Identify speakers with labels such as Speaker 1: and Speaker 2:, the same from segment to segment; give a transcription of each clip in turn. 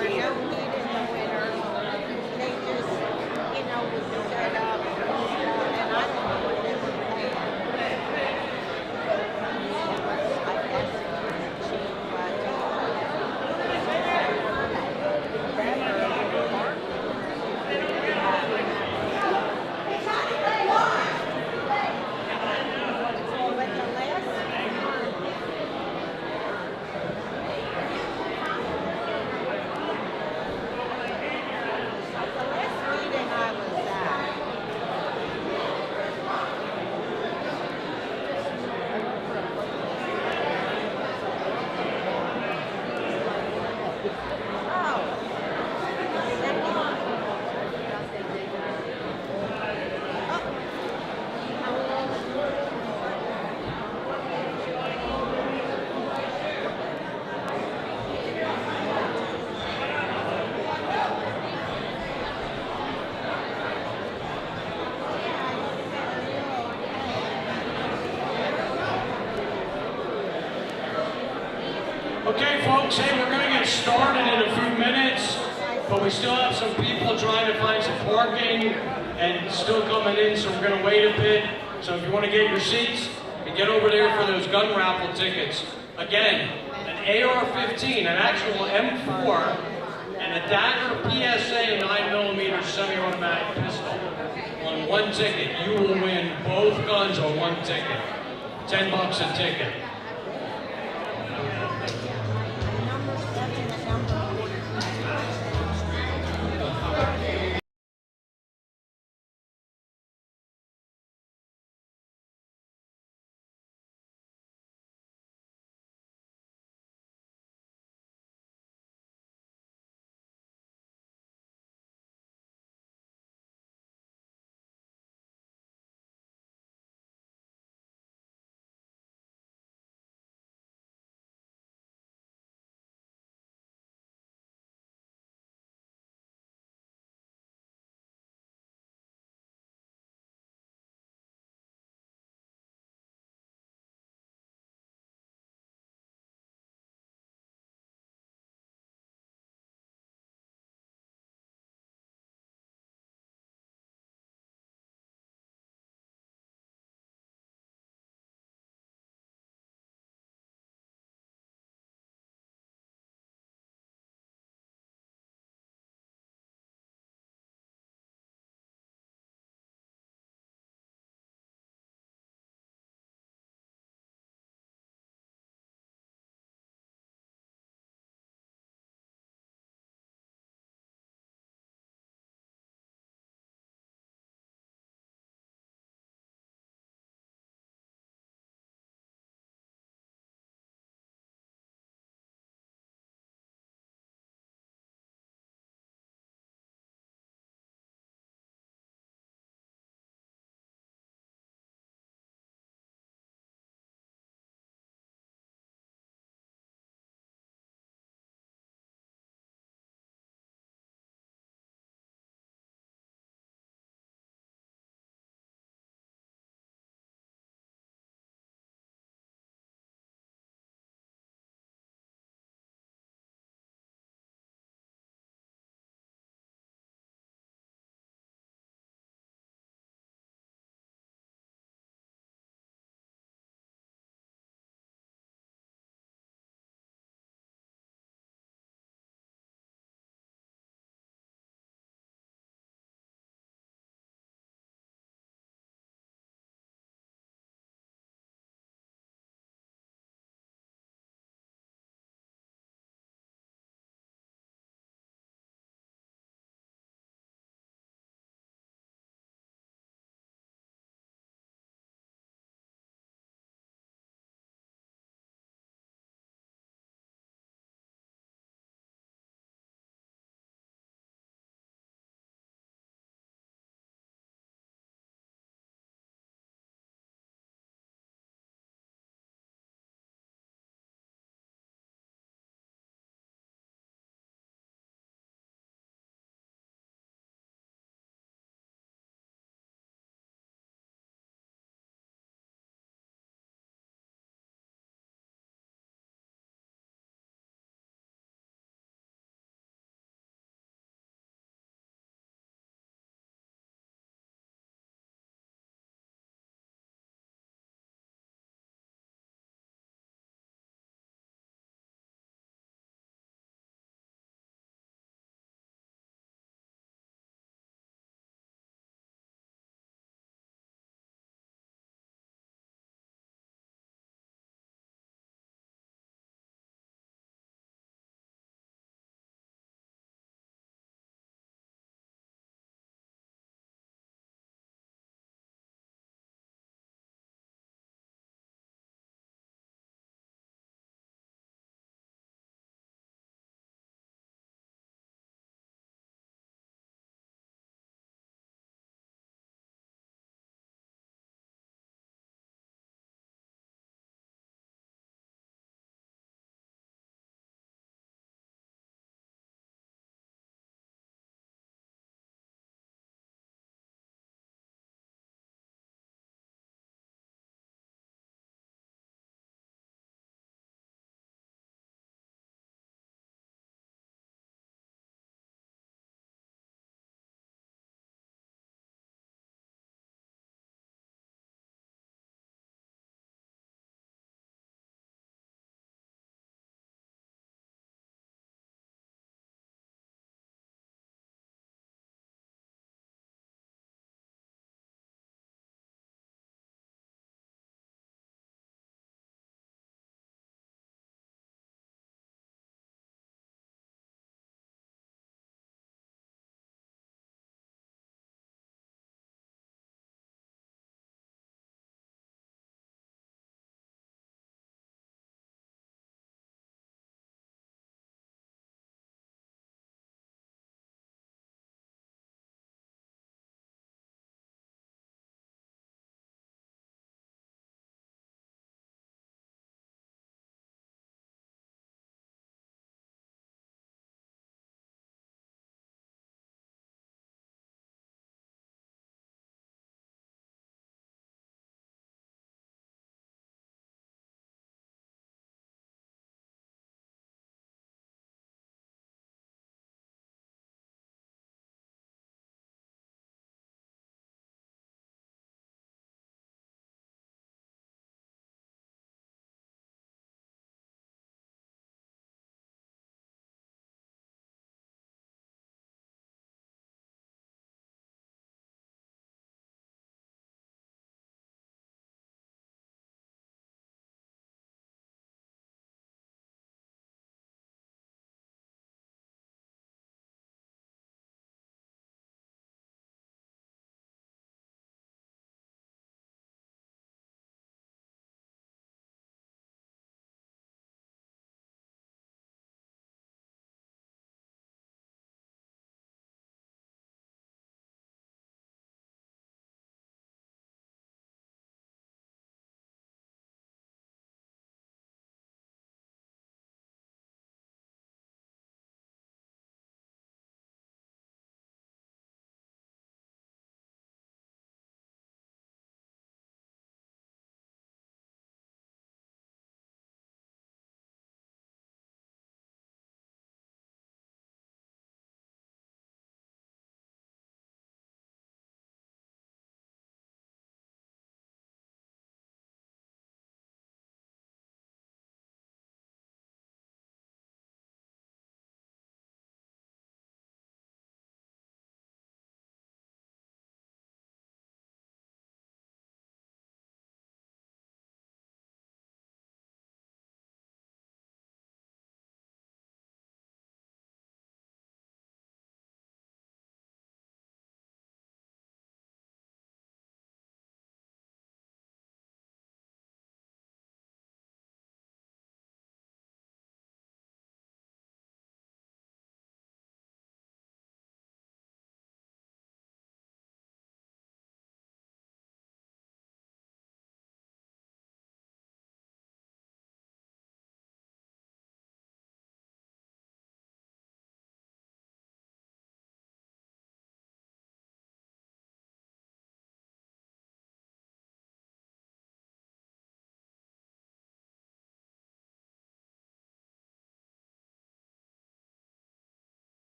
Speaker 1: winter, no heat in the winter. They just, would set up and I don't know what they were paying. I guess it was cheap, but the last meeting I was at,
Speaker 2: Okay, folks, hey, we're going to get started in a few minutes, but we still have some people trying to find some parking and still coming in, so we're going to wait a bit. So if you want to get your seats, and get over there for those gun raffle tickets. Again, an AR-15, an actual M4, and a Dagger PSA 9mm semi-automatic pistol on one ticket. You will win both guns on one ticket. $10 a ticket.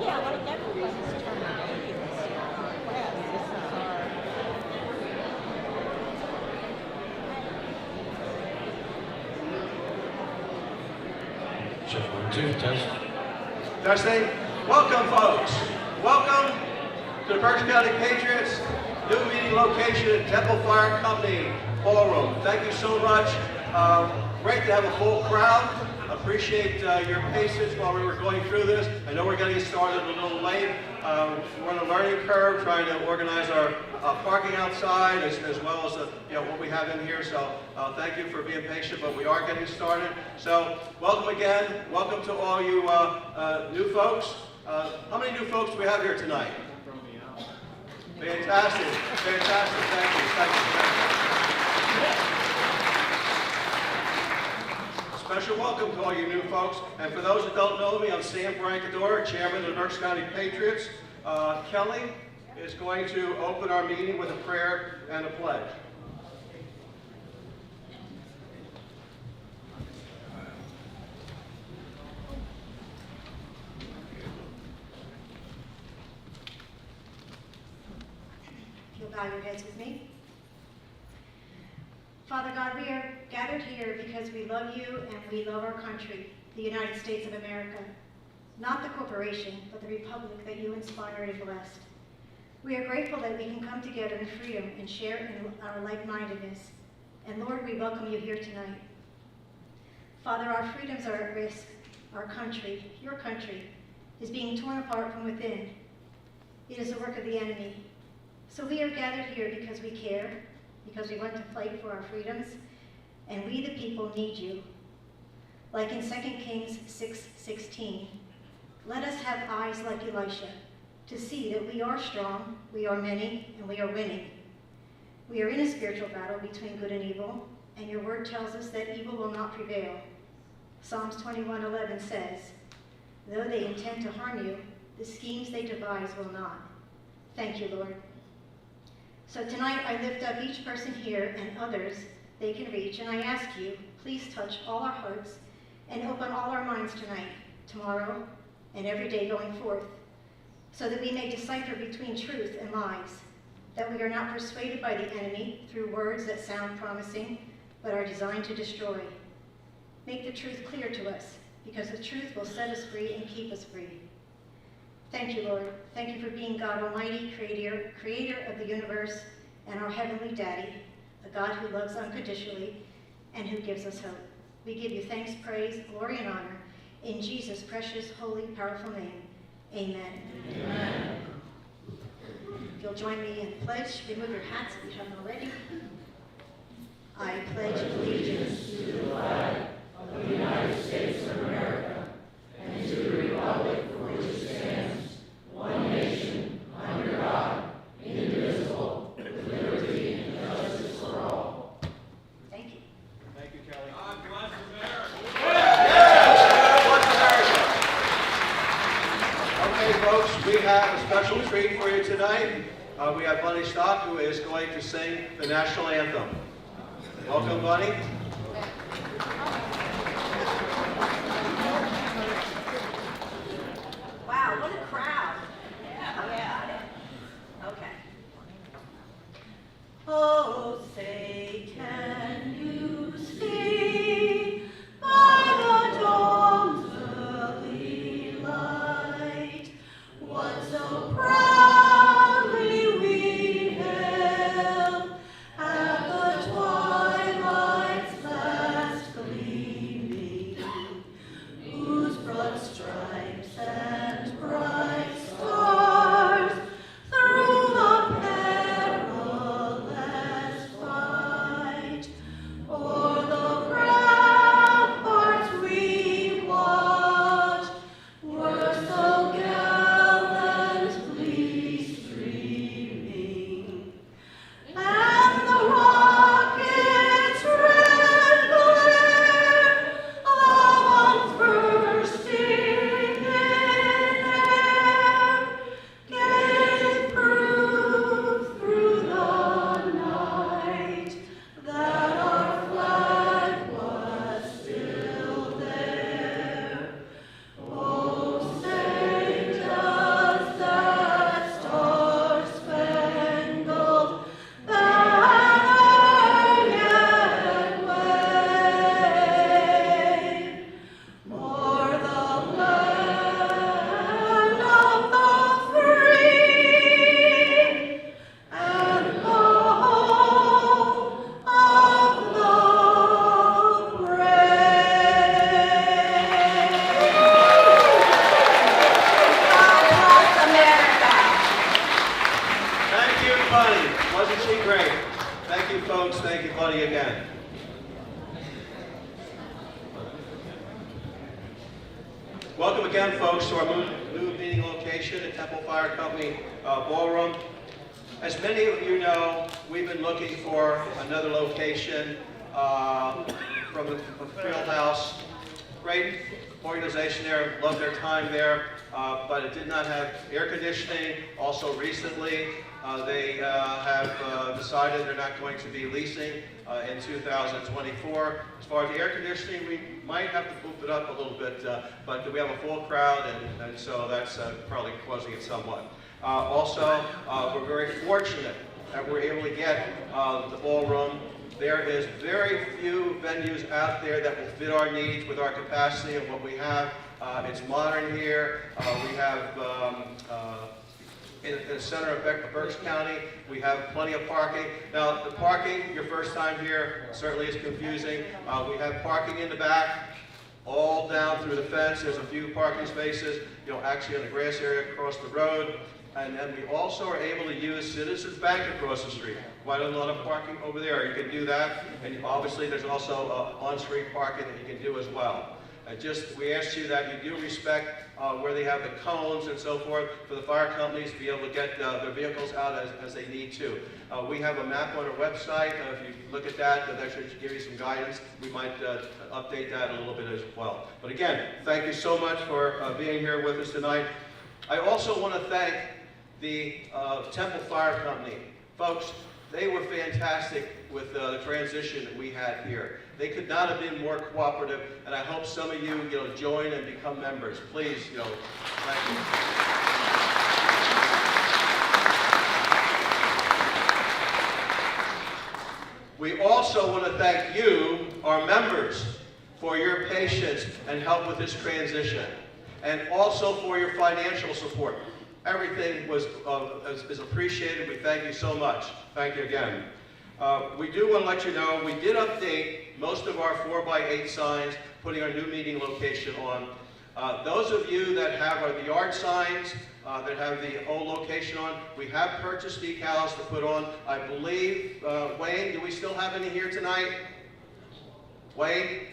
Speaker 1: Yeah, like everybody's turning 80 this year. Yes, this is our.
Speaker 2: Check 1, 2, test.
Speaker 3: Testing. Welcome, folks. Welcome to the Berks County Patriots new meeting location at Temple Fire Company Ballroom. Thank you so much. Great to have a full crowd. Appreciate your patience while we were going through this. I know we're getting started a little late. We're on a learning curve trying to organize our parking outside as well as what we have in here. So thank you for being patient, but we are getting started. So welcome again. Welcome to all you new folks. How many new folks do we have here tonight? Fantastic. Fantastic. Thank you. Thank you. Special welcome to all you new folks. And for those that don't know me, I'm Sam Brancador, Chairman of the Berks County Patriots. Kelly is going to open our meeting with a prayer and a pledge.
Speaker 4: If you'll bow your heads with me. Father God, we are gathered here because we love you and we love our country, the United States of America. Not the corporation, but the republic that you inspired and blessed. We are grateful that we can come together in freedom and share in our like-mindedness. And Lord, we welcome you here tonight. Father, our freedoms are at risk. Our country, your country, is being torn apart from within. It is the work of the enemy. So we are gathered here because we care, because we want to fight for our freedoms, and we the people need you. Like in 2 Kings 6:16, let us have eyes like Elisha to see that we are strong, we are many, and we are winning. We are in a spiritual battle between good and evil, and your word tells us that evil will not prevail. Psalms 21:11 says, though they intend to harm you, the schemes they devise will not. Thank you, Lord. So tonight I lift up each person here and others they can reach, and I ask you, please touch all our hearts and open all our minds tonight, tomorrow, and every day going forth, so that we may decipher between truth and lies, that we are not persuaded by the enemy through words that sound promising, but are designed to destroy. Make the truth clear to us, because the truth will set us free and keep us free. Thank you, Lord. Thank you for being God Almighty, creator of the universe, and our Heavenly Daddy, a God who loves unconditionally and who gives us hope. We give you thanks, praise, glory, and honor in Jesus' precious, holy, powerful name. Amen. Amen. If you'll join me in the pledge, remove your hats if you haven't already. I pledge allegiance to the flag of the United States of America and to the republic for which it stands, one nation, under God, indivisible, with liberty and justice for all. Thank you.
Speaker 3: Thank you, Kelly.
Speaker 2: God bless America.
Speaker 3: Okay, folks, we have a special treat for you tonight. We have Bunny Stock, who is going to sing the national anthem. Welcome, Bunny.
Speaker 4: Wow, what a crowd. Yeah. Okay. Oh, say, can you see by the dawn's early light what so proudly we hailed at the twilight's last gleam?
Speaker 3: Wasn't she great? Thank you, folks. Thank you, Buddy, again. Welcome again, folks, to our new meeting location at Temple Fire Company Ballroom. As many of you know, we've been looking for another location from the field house. Great organization there, loved their time there, but it did not have air conditioning. Also recently, they have decided they're not going to be leasing in 2024. As far as the air conditioning, we might have to boof it up a little bit, but we have a full crowd, and so that's probably causing it somewhat. Also, we're very fortunate that we're able to get the ballroom. There is very few venues out there that will fit our needs with our capacity and what we have. It's modern here. We have, in the center of Berks County, we have plenty of parking. Now, the parking, your first time here, certainly is confusing. We have parking in the back, all down through the fence. There's a few parking spaces, actually in the grass area across the road. And then we also are able to use Citizens Bank across the street. Quite a lot of parking over there. You can do that. And obviously there's also on-street parking that you can do as well. We ask you that you do respect where they have the cones and so forth for the fire companies to be able to get their vehicles out as they need to. We have a map on our website. If you look at that, that should give you some guidance. We might update that a little bit as well. But again, thank you so much for being here with us tonight. I also want to thank the Temple Fire Company. Folks, they were fantastic with the transition that we had here. They could not have been more cooperative, and I hope some of you, join and become members. Please, thank you. We also want to thank you, our members, for your patience and help with this transition, and also for your financial support. Everything is appreciated. We thank you so much. Thank you again. We do want to let you know we did update most of our 4x8 signs, putting our new meeting location on. Those of you that have the yard signs, that have the old location on, we have purchased decals to put on. I believe, Wayne, do we still have any here tonight? Wayne?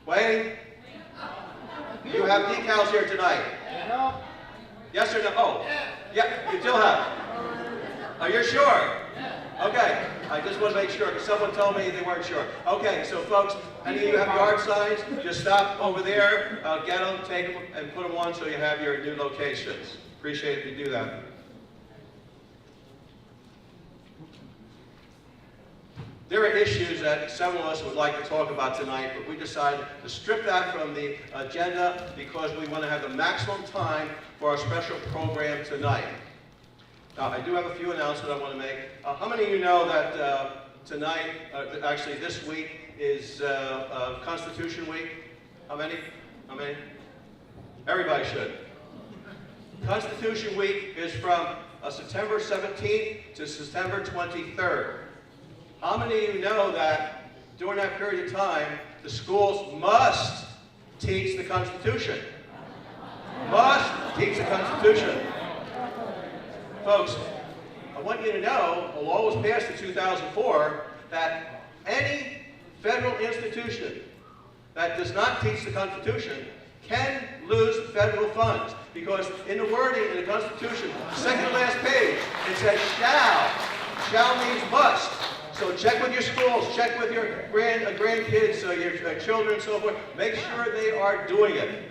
Speaker 3: Wayne? You have decals here tonight? No. Yes or no? Oh, yeah, you still have. Are you sure? Okay, I just want to make sure, because someone told me they weren't sure. Okay, so folks, any of you have yard signs, just stop over there, get them, take them, and put them on so you have your new locations. Appreciate it if you do that. There are issues that several of us would like to talk about tonight, but we decided to strip that from the agenda because we want to have the maximum time for our special program tonight. Now, I do have a few announcements I want to make. How many of you know that tonight, actually this week, is Constitution Week? How many? How many? Everybody should. Constitution Week is from September 17th to September 23rd. How many of you know that during that period of time, the schools must teach the Constitution? Must teach the Constitution. Folks, I want you to know, a law was passed in 2004 that any federal institution that does not teach the Constitution can lose federal funds. Because in the wording in the Constitution, second to last page, it says shall. Shall means must. So check with your schools, check with your grandkids, your children and so forth. Make sure they are doing it.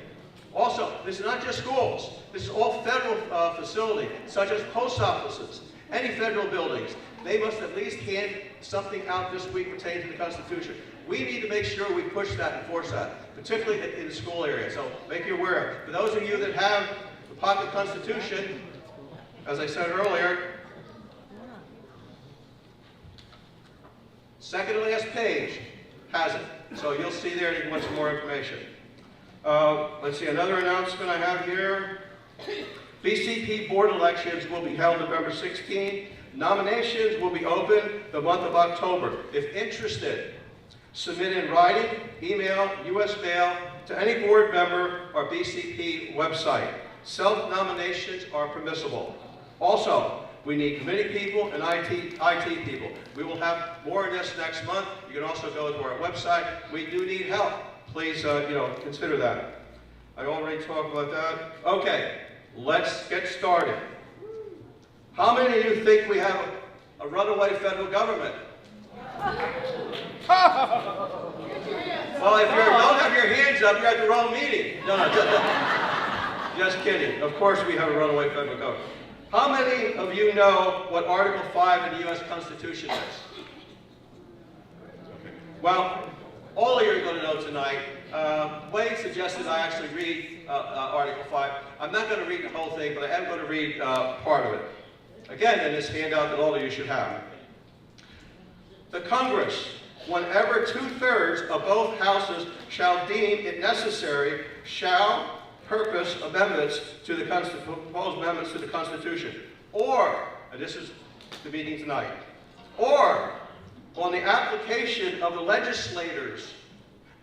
Speaker 3: Also, this is not just schools. This is all federal facilities, such as post offices, any federal buildings. They must at least hand something out this week pertaining to the Constitution. We need to make sure we push that and force that, particularly in the school area. So make you aware of. For those of you that have the pocket Constitution, as I said earlier, second to last page has it. So you'll see there if you want some more information. Let's see, another announcement I have here. BCP board elections will be held November 16th. Nominations will be open the month of October. If interested, submit in writing, email, U.S. mail to any board member or BCP website. Self-nominations are permissible. Also, We need committee people and IT people. We will have more of this next month. You can also go to our website. We do need help. Please, consider that. I already talked about that. Okay, let's get started. How many of you think we have a runaway federal government? Well, if you don't have your hands up, you're at the wrong meeting. No, just kidding. Of course we have a runaway federal government. How many of you know what Article 5 in the U.S. Constitution is? Well, all of you are going to know tonight. Wade suggested I actually read Article 5. I'm not going to read the whole thing, but I am going to read part of it. Again, in this handout that all of you should have. The Congress, whenever 2/3 of both houses shall deem it necessary, shall purpose amendments to the proposed amendments to the Constitution, or, and this is the meeting tonight, or on the application of the legislators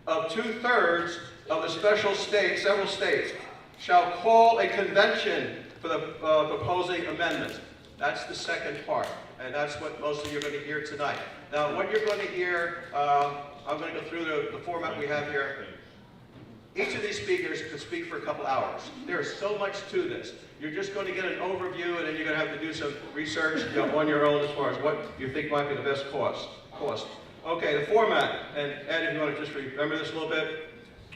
Speaker 3: of 2/3 of the several states, shall call a convention for the proposing amendment. That's the second part, and that's what most of you are going to hear tonight. Now, what you're going to hear, I'm going to go through the format we have here. Each of these speakers could speak for a couple hours. There is so much to this. You're just going to get an overview, and then you're going to have to do some research on your own as far as what you think might be the best cost. Okay, the format, and Ed, if you want to just remember this a little bit.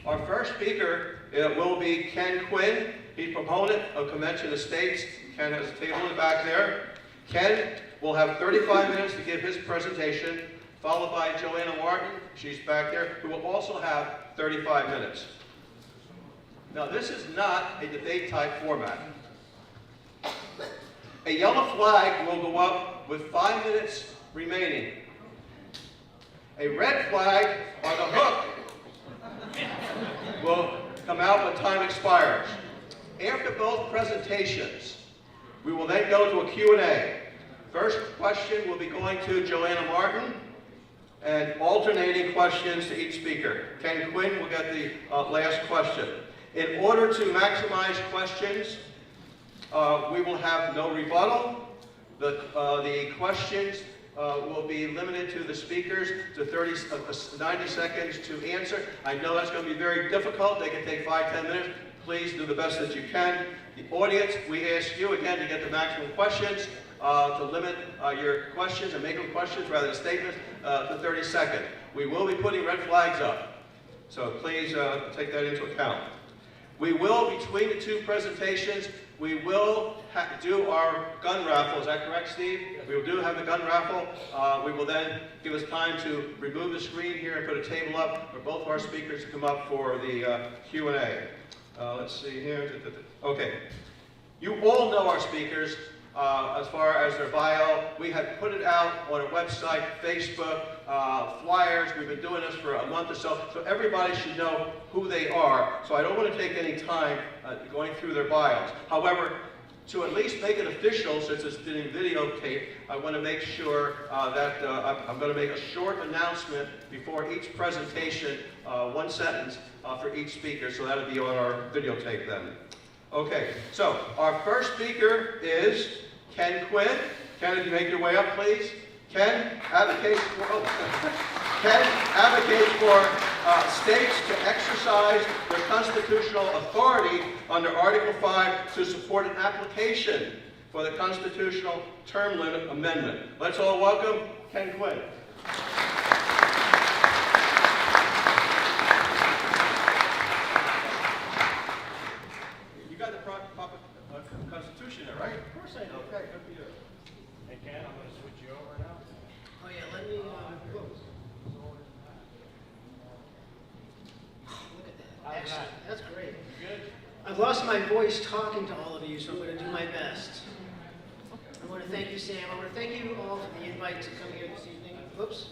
Speaker 3: Our first speaker will be Kenn Quinn. He's proponent of Convention of States. Ken has a table in the back there. Ken will have 35 minutes to give his presentation, followed by Joanna Martin, she's back there, who will also have 35 minutes. Now, this is not a debate type format. A yellow flag will go up with 5 minutes remaining. A red flag, or the hook, will come out when time expires. After both presentations, we will then go to a Q&A. First question will be going to Joanna Martin, and alternating questions to each speaker. Kenn Quinn will get the last question. In order to maximize questions, we will have no rebuttal. The questions will be limited to the speakers to 90 seconds to answer. I know that's going to be very difficult. They can take 5-10 minutes. Please do the best that you can. The audience, we ask you again to get the maximum questions, to limit your questions and make them questions rather than statements to 30 seconds. We will be putting red flags up, so please take that into account. We will, between the two presentations, we will do our gun raffle. Is that correct, Steve? We will do have the gun raffle. We will then give us time to remove the screen here and put a table up for both of our speakers to come up for the Q&A. Let's see here. Okay. You all know our speakers as far as their bio. We have put it out on a website, Facebook, flyers. We've been doing this for a month or so everybody should know who they are. So I don't want to take any time going through their bios. However, to at least make it official, since it's being videotaped, I want to make sure that I'm going to make a short announcement before each presentation, one sentence for each speaker, so that'll be on our videotape then. Okay, so our first speaker is Kenn Quinn. Ken, if you make your way up, please. Ken advocates for states to exercise their constitutional authority under Article 5 to support an application for the constitutional term limit amendment. Let's all welcome Kenn Quinn. You got the proper Constitution there, right? Of course I do. Okay, good for you.
Speaker 2: Hey, Ken, I'm going to switch you over now.
Speaker 5: Oh yeah, let me, look at that. Excellent, that's great.
Speaker 2: Good?
Speaker 5: I've lost my voice talking to all of you, so I'm going to do my best. I want to thank you, Sam. I want to thank you all for the invite to come here this evening. Whoops.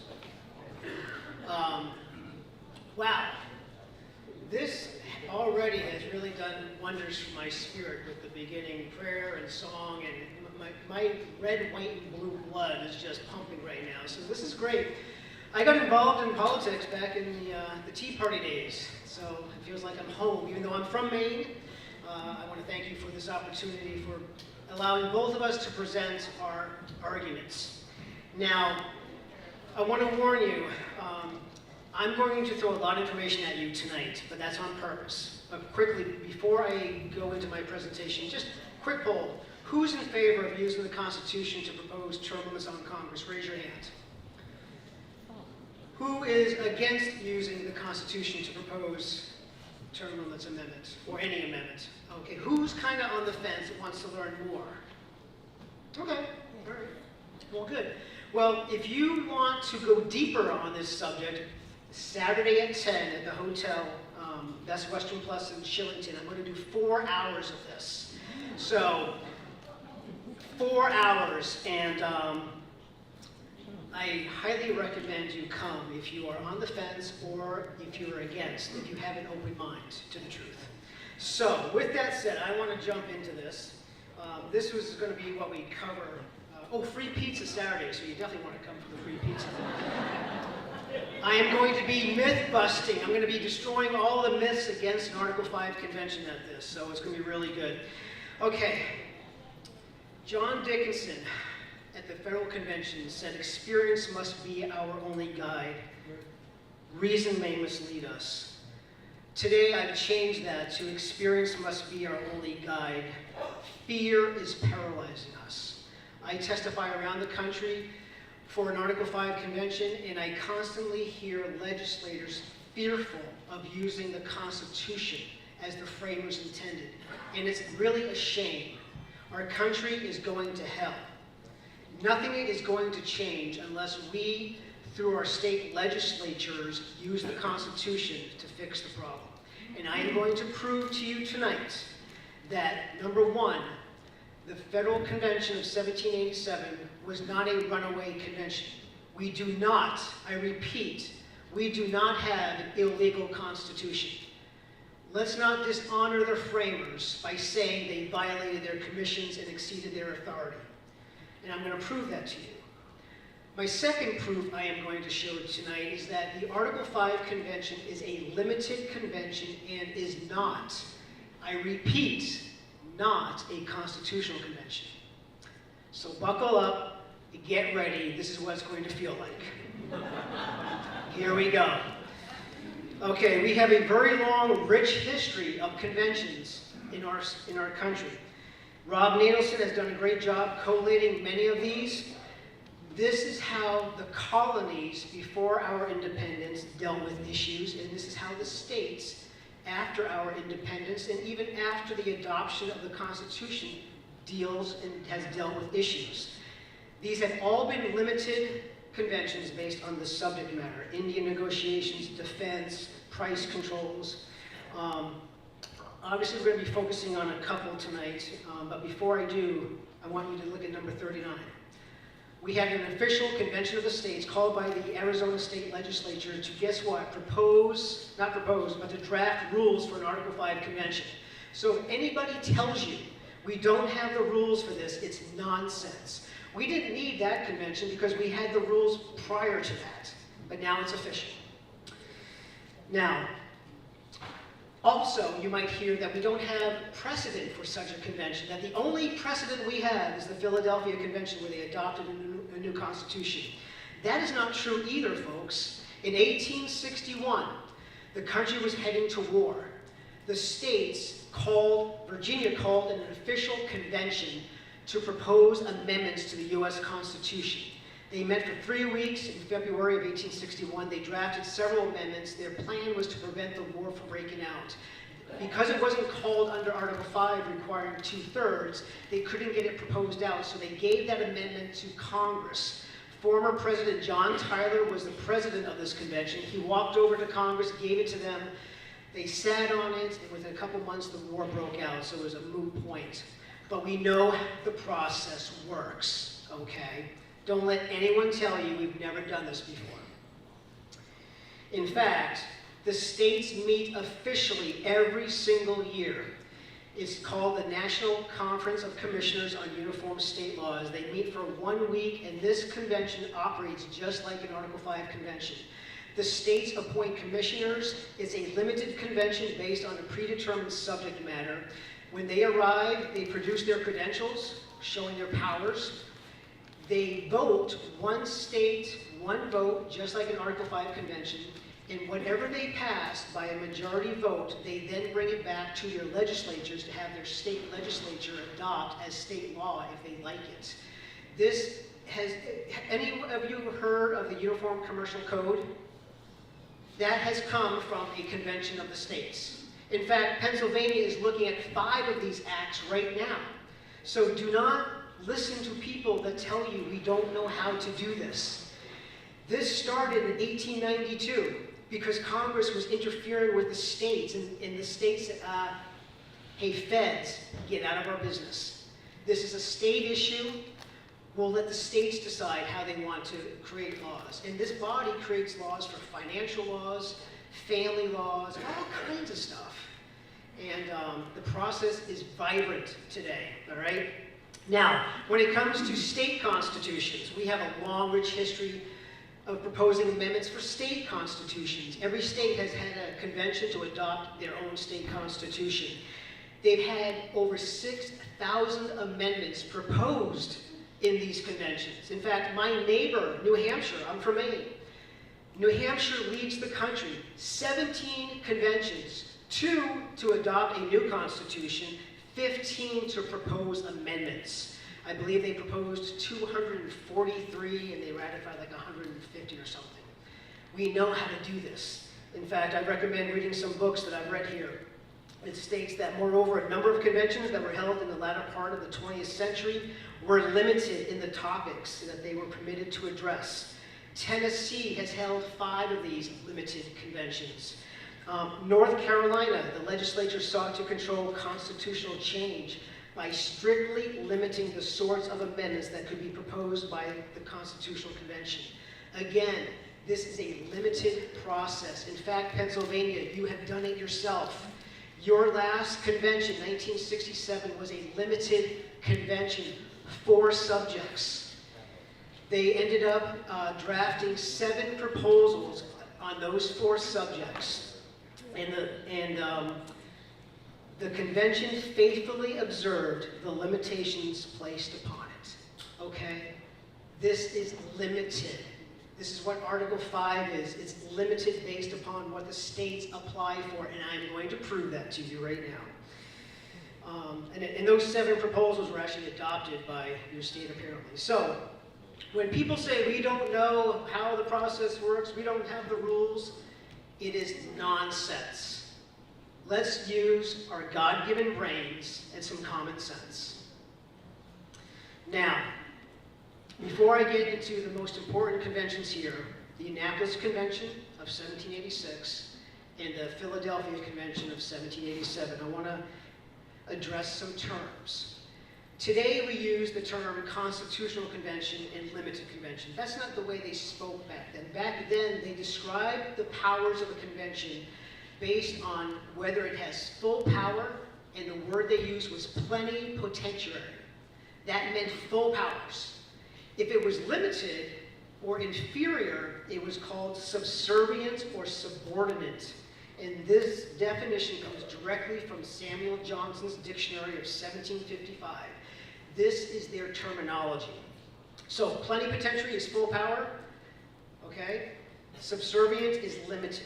Speaker 5: Wow. This already has really done wonders for my spirit with the beginning prayer and song, and my red, white, and blue blood is just pumping right now. So this is great. I got involved in politics back in the Tea Party days, so it feels like I'm home. Even though I'm from Maine, I want to thank you for this opportunity, for allowing both of us to present our arguments. Now, I want to warn you, I'm going to throw a lot of information at you tonight, but that's on purpose. But quickly, before I go into my presentation, just a quick poll. Who's in favor of using the Constitution to propose term limits on Congress? Raise your hand. Who is against using the Constitution to propose term limits amendments, or any amendment? Okay, who's kind of on the fence and wants to learn more? Okay, all right. Well, good. Well, if you want to go deeper on this subject, Saturday at 10 at the hotel, Best Western Plus in Shillington, I'm going to do 4 hours of this. So, 4 hours, and I highly recommend you come if you are on the fence or if you're against, if you have an open mind to the truth. So, with that said, I want to jump into this. This was going to be what we cover. Free pizza Saturday, so you definitely want to come for the free pizza. I am going to be myth busting. I'm going to be destroying all the myths against an Article 5 convention at this, so it's going to be really good. Okay. John Dickinson at the Federal Convention said, "Experience must be our only guide. Reason may mislead us." Today I've changed that to "Experience must be our only guide. Fear is paralyzing us." I testify around the country for an Article 5 convention, and I constantly hear legislators fearful of using the Constitution as the framers intended. And it's really a shame. Our country is going to hell. Nothing is going to change unless we, through our state legislatures, use the Constitution to fix the problem. And I am going to prove to you tonight that, number one, the Federal Convention of 1787 was not a runaway convention. We do not, I repeat, we do not have an illegal constitution. Let's not dishonor the framers by saying they violated their commissions and exceeded their authority. And I'm going to prove that to you. My second proof I am going to show tonight is that the Article 5 Convention is a limited convention and is not, I repeat, not a constitutional convention. So buckle up, get ready, this is what it's going to feel like. Here we go. Okay, we have a very long, rich history of conventions in our country. Rob Nadelson has done a great job collating many of these. This is how the colonies before our independence dealt with issues, and this is how the states after our independence and even after the adoption of the Constitution deals and has dealt with issues. These have all been limited conventions based on the subject matter: Indian negotiations, defense, price controls. Obviously, we're going to be focusing on a couple tonight, but before I do, I want you to look at number 39. We had an official convention of the states called by the Arizona State Legislature to, guess what, but to draft rules for an Article 5 convention. So if anybody tells you we don't have the rules for this, it's nonsense. We didn't need that convention because we had the rules prior to that, but now it's official. Now, also, you might hear that we don't have precedent for such a convention, that the only precedent we have is the Philadelphia Convention where they adopted a new constitution. That is not true either, folks. In 1861, the country was heading to war. The states Virginia called an official convention to propose amendments to the U.S. Constitution. They met for 3 weeks in February of 1861. They drafted several amendments. Their plan was to prevent the war from breaking out. Because it wasn't called under Article 5 requiring 2/3, they couldn't get it proposed out, so they gave that amendment to Congress. Former President John Tyler was the president of this convention. He walked over to Congress, gave it to them. They sat on it, and within a couple months the war broke out, so it was a moot point. But we know the process works, okay? Don't let anyone tell you we've never done this before. In fact, the states meet officially every single year. It's called the National Conference of Commissioners on Uniform State Laws. They meet for 1 week, and this convention operates just like an Article 5 convention. The states appoint commissioners. It's a limited convention based on a predetermined subject matter. When they arrive, they produce their credentials, showing their powers. They vote, one state, one vote, just like an Article 5 convention, and whatever they pass by a majority vote, they then bring it back to their legislatures to have their state legislature adopt as state law if they like it. This has, any of you heard of the Uniform Commercial Code? That has come from a convention of the states. In fact, Pennsylvania is looking at 5 of these acts right now. So do not listen to people that tell you we don't know how to do this. This started in 1892 because Congress was interfering with the states, and the states said, hey, feds, get out of our business. This is a state issue. We'll let the states decide how they want to create laws. And this body creates laws for financial laws, family laws, all kinds of stuff. And the process is vibrant today, all right? Now, when it comes to state constitutions, we have a long, rich history of proposing amendments for state constitutions. Every state has had a convention to adopt their own state constitution. They've had over 6,000 amendments proposed in these conventions. In fact, my neighbor, New Hampshire, I'm from Maine. New Hampshire leads the country, 17 conventions, 2 to adopt a new constitution, 15 to propose amendments. I believe they proposed 243 and they ratified like 150 or something. We know how to do this. In fact, I recommend reading some books that I've read here. It states that, moreover, a number of conventions that were held in the latter part of the 20th century were limited in the topics that they were permitted to address. Tennessee has held 5 of these limited conventions. North Carolina, the legislature sought to control constitutional change by strictly limiting the sorts of amendments that could be proposed by the Constitutional Convention. Again, this is a limited process. In fact, Pennsylvania, you have done it yourself. Your last convention, 1967, was a limited convention, 4 subjects. They ended up drafting 7 proposals on those 4 subjects. The convention faithfully observed the limitations placed upon it. Okay? This is limited. This is what Article 5 is. It's limited based upon what the states apply for, and I'm going to prove that to you right now. And those 7 proposals were actually adopted by your state, apparently. So, when people say we don't know how the process works, we don't have the rules, it is nonsense. Let's use our God-given brains and some common sense. Now, before I get into the most important conventions here, the Annapolis Convention of 1786 and the Philadelphia Convention of 1787, I want to address some terms. Today we use the term constitutional convention and limited convention. That's not the way they spoke back then. Back then they described the powers of a convention based on whether it has full power, and the word they used was plenipotentiary. That meant full powers. If it was limited or inferior, it was called subservient or subordinate. And this definition comes directly from Samuel Johnson's dictionary of 1755. This is their terminology. So plenipotentiary is full power, okay? Subservient is limited.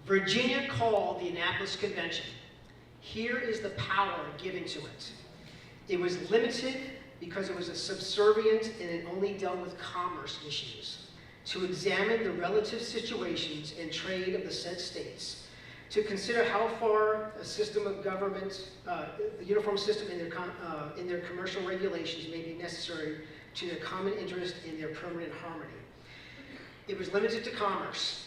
Speaker 5: Virginia called the Annapolis Convention. Here is the power given to it. It was limited because it was a subservient and it only dealt with commerce issues, to examine the relative situations and trade of the said states, to consider how far a system of government, the uniform system in their commercial regulations may be necessary to their common interest in their permanent harmony. It was limited to commerce.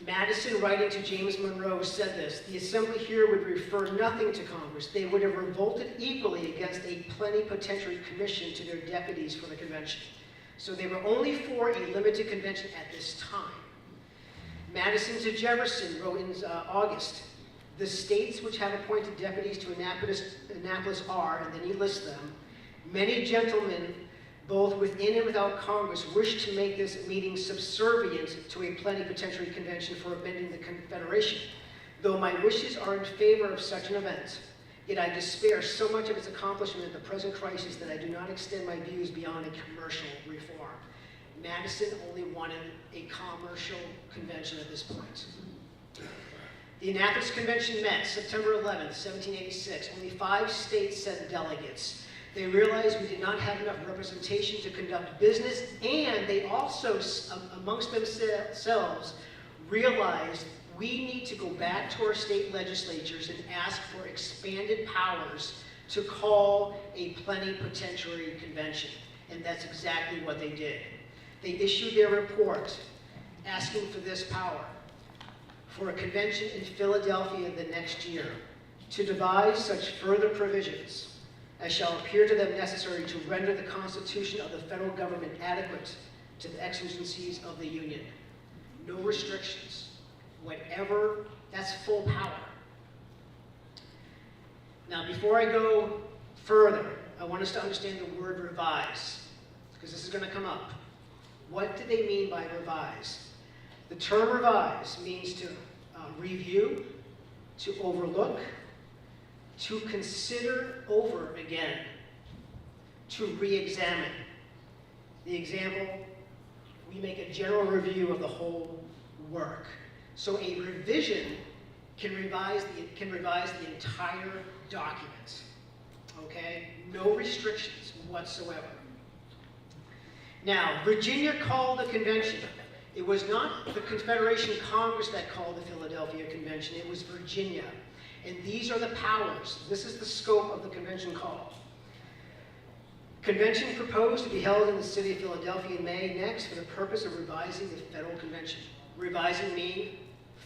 Speaker 5: Madison, writing to James Monroe, said this: the assembly here would refer nothing to Congress. They would have revolted equally against a plenipotentiary commission to their deputies for the convention. So they were only for a limited convention at this time. Madison to Jefferson wrote in August, the states which have appointed deputies to Annapolis are, and then he lists them, many gentlemen, both within and without Congress, wish to make this meeting subservient to a plenipotentiary convention for amending the Confederation. Though my wishes are in favor of such an event, Yet I despair so much of its accomplishment at the present crisis that I do not extend my views beyond a commercial reform. Madison only wanted a commercial convention at this point. The Annapolis Convention met September 11th, 1786. Only 5 states sent delegates. They realized we did not have enough representation to conduct business, and they also, amongst themselves, realized we need to go back to our state legislatures and ask for expanded powers to call a plenipotentiary convention. And that's exactly what they did. They issued their report asking for this power for a convention in Philadelphia the next year to devise such further provisions as shall appear to them necessary to render the Constitution of the federal government adequate to the exigencies of the Union. No restrictions. Whatever, that's full power. Now, before I go further, I want us to understand the word revise, because this is going to come up. What do they mean by revise? The term revise means to review, to overlook, to consider over again, to re-examine. The example, we make a general review of the whole work. So a revision can revise the entire document. Okay? No restrictions whatsoever. Now, Virginia called the convention. It was not the Confederation Congress that called the Philadelphia Convention, it was Virginia. And these are the powers. This is the scope of the convention call. Convention proposed to be held in the city of Philadelphia in May next for the purpose of revising the federal convention. Revising means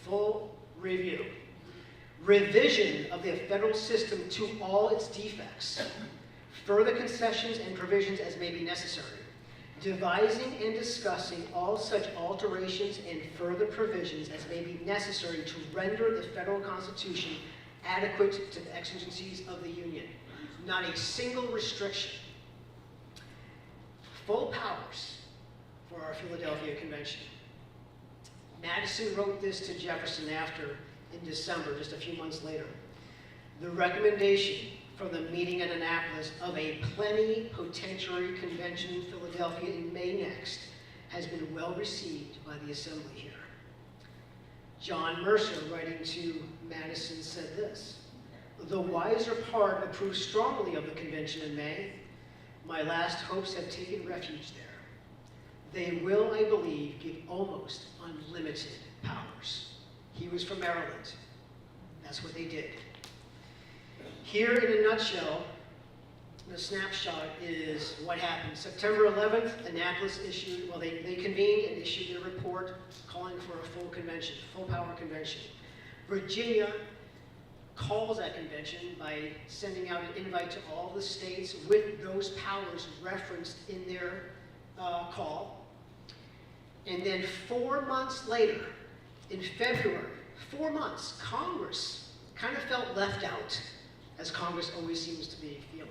Speaker 5: full review. Revision of the federal system to all its defects. Further concessions and provisions as may be necessary. Devising and discussing all such alterations and further provisions as may be necessary to render the federal constitution adequate to the exigencies of the Union. Not a single restriction. Full powers for our Philadelphia Convention. Madison wrote this to Jefferson after, in December, just a few months later. The recommendation from the meeting at Annapolis of a plenipotentiary convention in Philadelphia in May next has been well received by the Assembly here. John Mercer, writing to Madison, said this: "The wiser part approved strongly of the convention in May. My last hopes have taken refuge there. They will, I believe, give almost unlimited powers." He was from Maryland. That's what they did. Here in a nutshell, the snapshot is what happened. September 11th, Annapolis issued, well, they convened and issued their report calling for a full convention, full power convention. Virginia calls that convention by sending out an invite to all the states with those powers referenced in their call. And then 4 months later, in February, 4 months, Congress kind of felt left out, as Congress always seems to be feeling.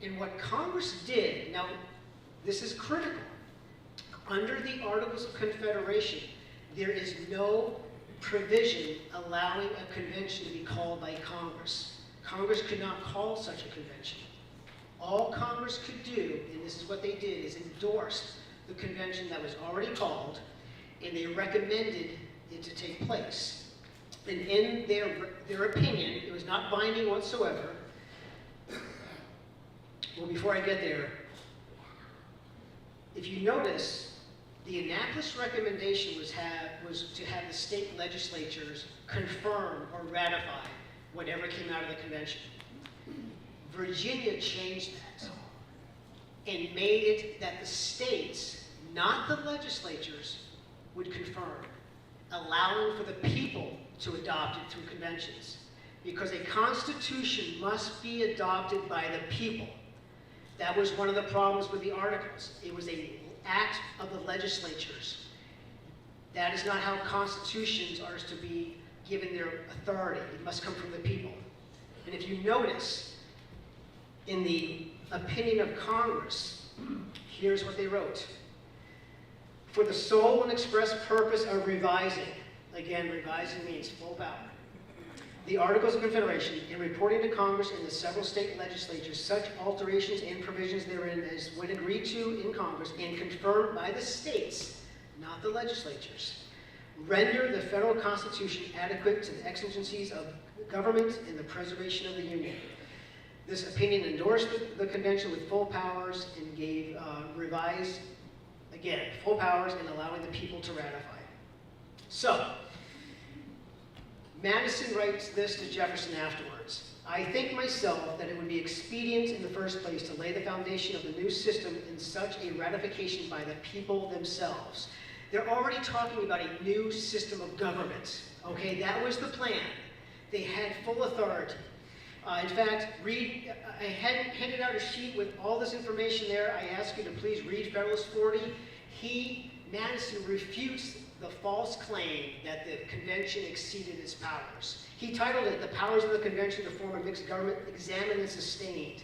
Speaker 5: And what Congress did, now this is critical, under the Articles of Confederation, there is no provision allowing a convention to be called by Congress. Congress could not call such a convention. All Congress could do, and this is what they did, is endorse the convention that was already called, and they recommended it to take place. And in their opinion, it was not binding whatsoever. Well, before I get there, if you notice, the Annapolis recommendation was to have the state legislatures confirm or ratify whatever came out of the convention. Virginia changed that and made it that the states, not the legislatures, would confirm, allowing for the people to adopt it through conventions. Because a constitution must be adopted by the people. That was one of the problems with the Articles. It was an act of the legislatures. That is not how constitutions are to be given their authority. It must come from the people. And if you notice, in the opinion of Congress, here's what they wrote. For the sole and express purpose of revising, again, revising means full power, the Articles of Confederation in reporting to Congress and the several state legislatures such alterations and provisions therein as when agreed to in Congress and confirmed by the states, not the legislatures, render the federal Constitution adequate to the exigencies of government and the preservation of the Union. This opinion endorsed the convention with full powers and gave revised, again, full powers in allowing the people to ratify. So, Madison writes this to Jefferson afterwards. I think myself that it would be expedient in the first place to lay the foundation of the new system in such a ratification by the people themselves. They're already talking about a new system of government. Okay, that was the plan. They had full authority. In fact, I handed out a sheet with all this information there. I ask you to please read Federalist 40. Madison refutes the false claim that the convention exceeded its powers. He titled it, "The Powers of the Convention to Form a Mixed Government Examined and Sustained."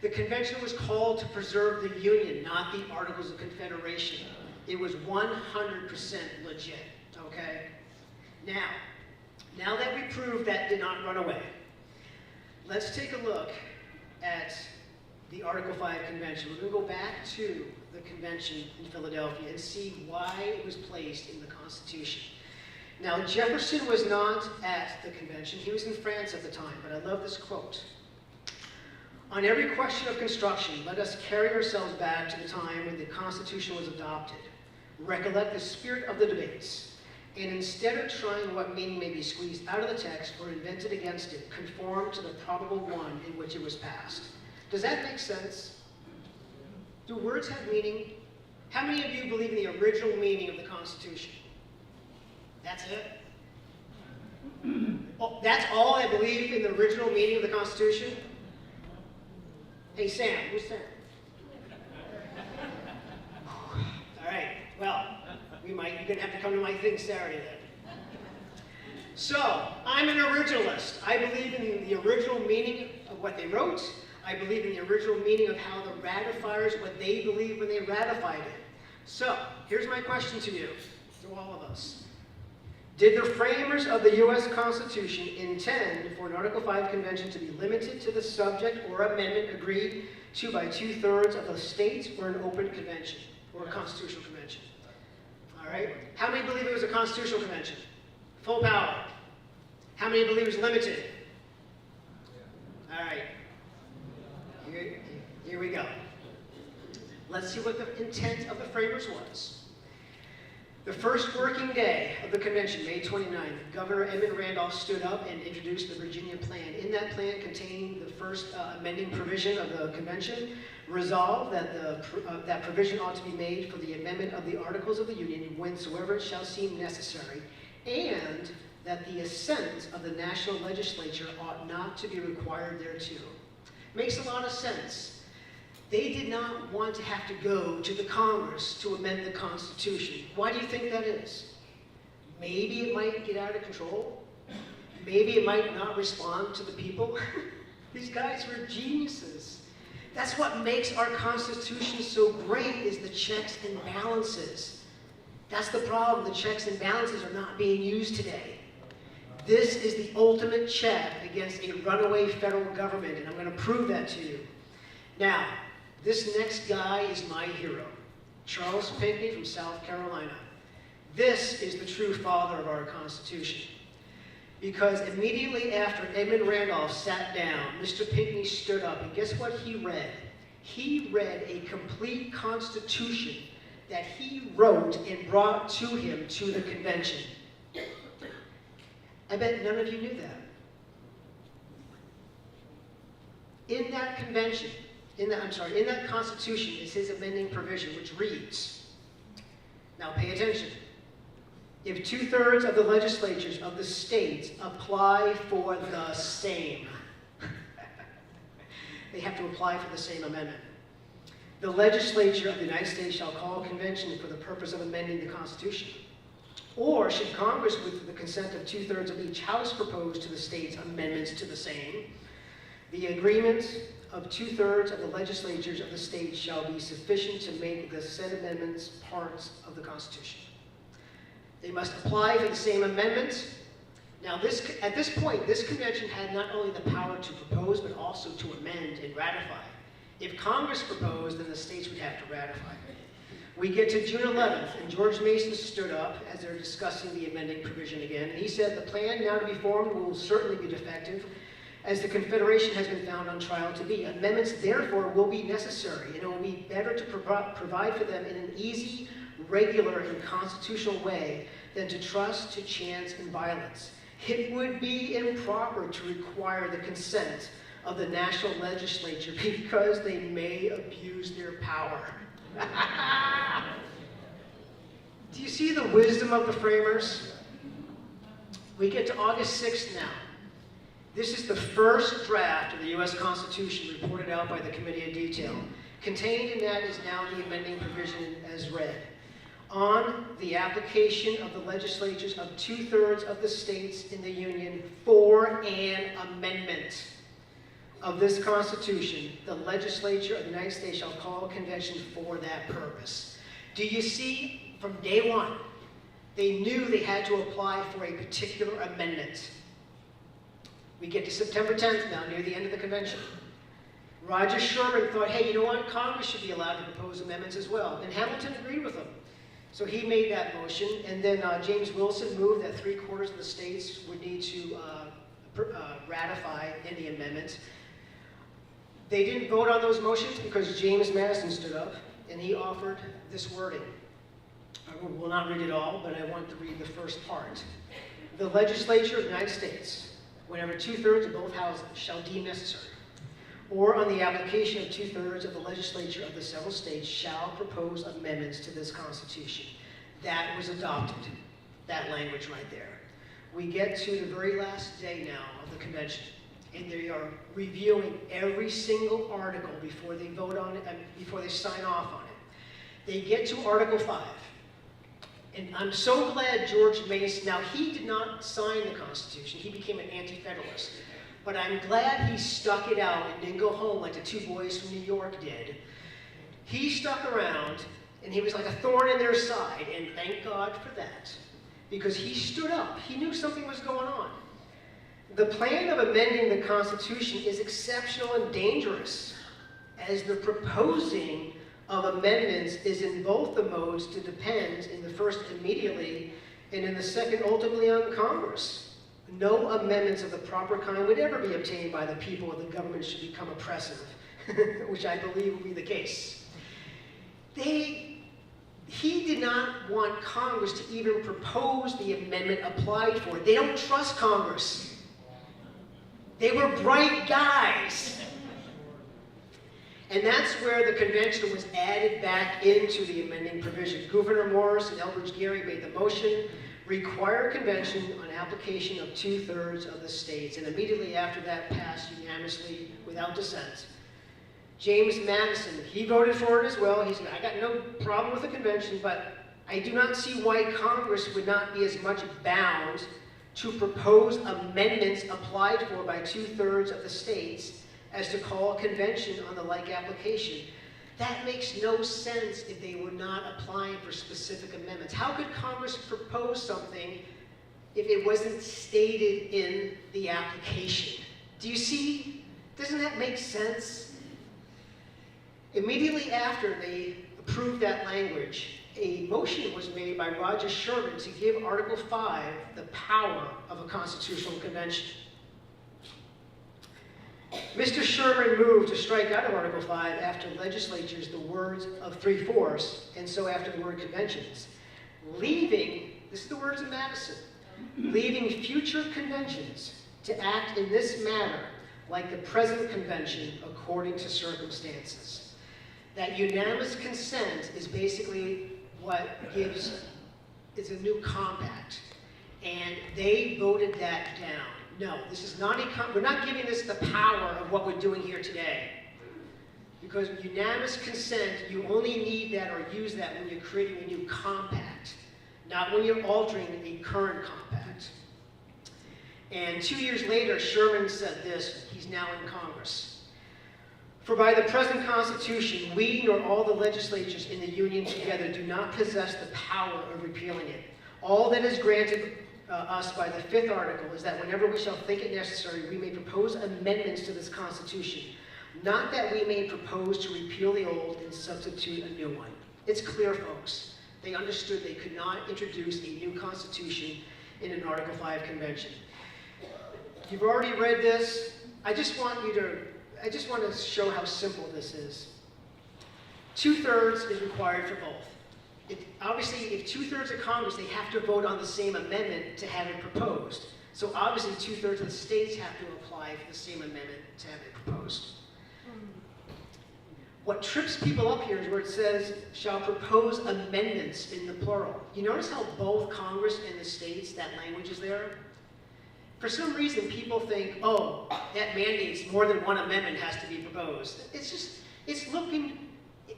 Speaker 5: The convention was called to preserve the Union, not the Articles of Confederation. It was 100% legit, okay? Now that we proved that did not run away, let's take a look at the Article 5 Convention. We're going to go back to the convention in Philadelphia and see why it was placed in the Constitution. Now, Jefferson was not at the convention. He was in France at the time, but I love this quote. On every question of construction, let us carry ourselves back to the time when the Constitution was adopted. Recollect the spirit of the debates, and instead of trying what meaning may be squeezed out of the text or invented against it, conform to the probable one in which it was passed. Does that make sense? Do words have meaning? How many of you believe in the original meaning of the Constitution? That's it? Oh, that's all I believe in the original meaning of the Constitution? Hey, Sam. Who's Sam? All right. Well, you're going to have to come to my thing Saturday then. So, I'm an originalist. I believe in the original meaning of what they wrote. I believe in the original meaning of how the ratifiers, what they believed when they ratified it. So, here's my question to you, to all of us. Did the framers of the U.S. Constitution intend for an Article 5 convention to be limited to the subject or amendment agreed to by 2/3 of the states or an open convention, or a constitutional convention? All right? How many believe it was a constitutional convention? Full power. How many believe it was limited? All right. Here we go. Let's see what the intent of the framers was. The first working day of the convention, May 29th, Governor Edmund Randolph stood up and introduced the Virginia Plan. In that plan, containing the first amending provision of the convention, resolved that that provision ought to be made for the amendment of the Articles of the Union whensoever it shall seem necessary, and that the assent of the national legislature ought not to be required thereto. Makes a lot of sense. They did not want to have to go to the Congress to amend the Constitution. Why do you think that is? Maybe it might get out of control. Maybe it might not respond to the people. These guys were geniuses. That's what makes our Constitution so great, is the checks and balances. That's the problem. The checks and balances are not being used today. This is the ultimate check against a runaway federal government, and I'm going to prove that to you. Now, this next guy is my hero, Charles Pinckney from South Carolina. This is the true father of our Constitution. Because immediately after Edmund Randolph sat down, Mr. Pinckney stood up, and guess what he read? He read a complete Constitution that he wrote and brought to him to the convention. I bet none of you knew that. In that convention, in that Constitution is his amending provision, which reads, now pay attention, if 2/3 of the legislatures of the states apply for the same, they have to apply for the same amendment. The legislature of the United States shall call a convention for the purpose of amending the Constitution. Or should Congress, with the consent of 2/3 of each house, propose to the states amendments to the same, the agreement of 2/3 of the legislatures of the states shall be sufficient to make the said amendments parts of the Constitution. They must apply for the same amendment, Now, at this point, this convention had not only the power to propose, but also to amend and ratify. If Congress proposed, then the states would have to ratify. We get to June 11th, and George Mason stood up as they're discussing the amending provision again, and he said, "The plan now to be formed will certainly be defective, as the Confederation has been found on trial to be. Amendments, therefore, will be necessary, and it will be better to provide for them in an easy, regular, and constitutional way than to trust to chance and violence. It would be improper to require the consent of the national legislature because they may abuse their power." Do you see the wisdom of the framers? We get to August 6th now. This is the first draft of the U.S. Constitution reported out by the Committee of Detail. Contained in that is now the amending provision as read. On the application of the legislatures of 2/3 of the states in the Union for an amendment of this Constitution, the legislature of the United States shall call a convention for that purpose. Do you see, from day one, they knew they had to apply for a particular amendment. We get to September 10th now, near the end of the convention. Roger Sherman thought, hey, you know what? Congress should be allowed to propose amendments as well. And Hamilton agreed with him. So he made that motion, and then James Wilson moved that 3/4 of the states would need to ratify any amendments. They didn't vote on those motions because James Madison stood up, and he offered this wording. I will not read it all, but I want to read the first part. The legislature of the United States, whenever 2/3 of both houses shall deem necessary, or on the application of 2/3 of the legislature of the several states shall propose amendments to this Constitution. That was adopted, that language right there. We get to the very last day now of the convention, and they are reviewing every single article before they vote on it, and before they sign off on it. They get to Article 5. And I'm so glad George Mason, now he did not sign the Constitution, he became an anti-federalist. But I'm glad he stuck it out and didn't go home like the two boys from New York did. He stuck around, and he was like a thorn in their side, and thank God for that. Because he stood up. He knew something was going on. The plan of amending the Constitution is exceptional and dangerous, as the proposing of amendments is in both the modes to depend, in the first immediately, and in the second ultimately on Congress. No amendments of the proper kind would ever be obtained by the people if the government should become oppressive, which I believe will be the case. He did not want Congress to even propose the amendment applied for. They don't trust Congress. They were bright guys. And that's where the convention was added back into the amending provision. Gouverneur Morris and Elbridge Gerry made the motion, require convention on application of 2/3 of the states, and immediately after that passed unanimously without dissent. James Madison, he voted for it as well. He said, I got no problem with the convention, but I do not see why Congress would not be as much bound to propose amendments applied for by 2/3 of the states as to call a convention on the like application. That makes no sense if they were not applying for specific amendments. How could Congress propose something if it wasn't stated in the application? Do you see? Doesn't that make sense? Immediately after they approved that language, a motion was made by Roger Sherman to give Article 5 the power of a constitutional convention. Mr. Sherman moved to strike out of Article 5 after legislatures the words of 3/4, and so after the word conventions, leaving, this is the words of Madison, leaving future conventions to act in this manner like the present convention according to circumstances. That unanimous consent is basically what gives, it's a new compact, and they voted that down. No, this is not we're not giving this the power of what we're doing here today. Because unanimous consent, you only need that or use that when you're creating a new compact, not when you're altering a current compact. And 2 years later, Sherman said this, he's now in Congress. For by the present Constitution, we nor all the legislatures in the Union together do not possess the power of repealing it. All that is granted us by the 5th article is that whenever we shall think it necessary, we may propose amendments to this Constitution. Not that we may propose to repeal the old and substitute a new one. It's clear, folks. They understood they could not introduce a new Constitution in an Article 5 convention. You've already read this. I just want to show how simple this is. 2/3 is required for both. Obviously, if 2/3 of Congress, they have to vote on the same amendment to have it proposed. So obviously, 2/3 of the states have to apply for the same amendment to have it proposed. What trips people up here is where it says, shall propose amendments in the plural. You notice how both Congress and the states, that language is there? For some reason, people think, oh, that mandates more than one amendment has to be proposed. It's looking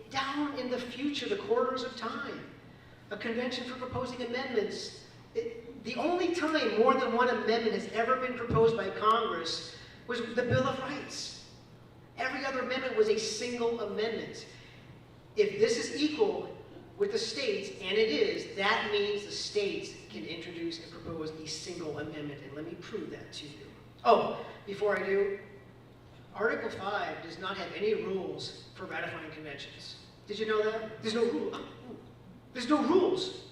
Speaker 5: down in the future, the corridors of time. A convention for proposing amendments. The only time more than one amendment has ever been proposed by Congress was the Bill of Rights. Every other amendment was a single amendment. If this is equal with the states, and it is, that means the states can introduce and propose a single amendment. And let me prove that to you. Oh, before I do, Article 5 does not have any rules for ratifying conventions. Did you know that? There's no rule. There's no rules.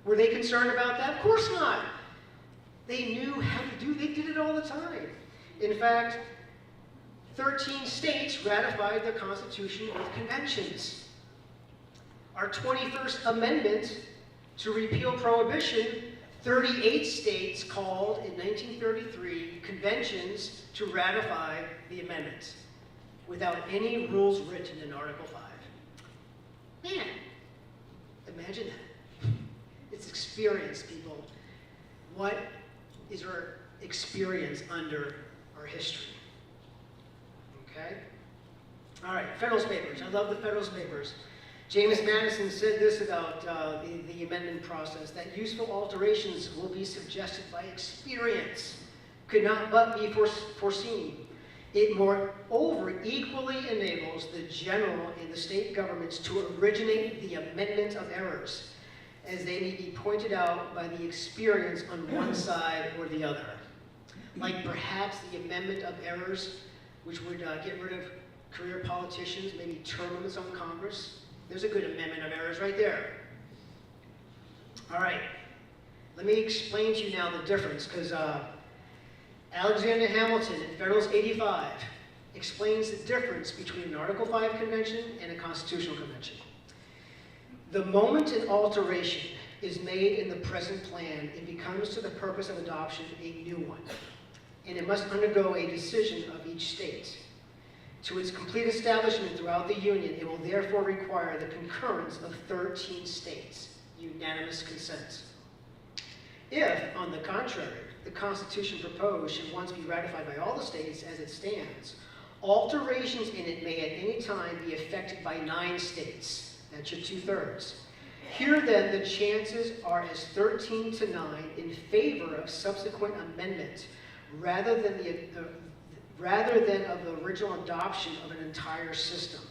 Speaker 5: Were they concerned about that? Of course not. They knew how to do it. They did it all the time. In fact, 13 states ratified the Constitution with conventions. Our 21st Amendment to repeal Prohibition, 38 states called in 1933 conventions to ratify the amendment without any rules written in Article 5. Man, imagine that. It's experience, people. What is our experience under our history? Okay? All right, Federalist Papers. I love the Federalist Papers. James Madison said this about the amendment process, that useful alterations will be suggested by experience, could not but be foreseen. It moreover equally enables the general and the state governments to originate the amendment of errors, as they may be pointed out by the experience on one side or the other. Like perhaps the amendment of errors, which would get rid of career politicians, maybe term limits on Congress. There's a good amendment of errors right there. All right, let me explain to you now the difference, because Alexander Hamilton in Federalist 85 explains the difference between an Article 5 convention and a constitutional convention. The moment an alteration is made in the present plan, it becomes to the purpose of adoption a new one, and it must undergo a decision of each state. To its complete establishment throughout the Union, it will therefore require the concurrence of 13 states, unanimous consent. If, on the contrary, the Constitution proposed should once be ratified by all the states as it stands, alterations in it may at any time be effected by 9 states. That's your 2/3. Here then, the chances are as 13 to 9 in favor of subsequent amendment, rather than of the original adoption of an entire system.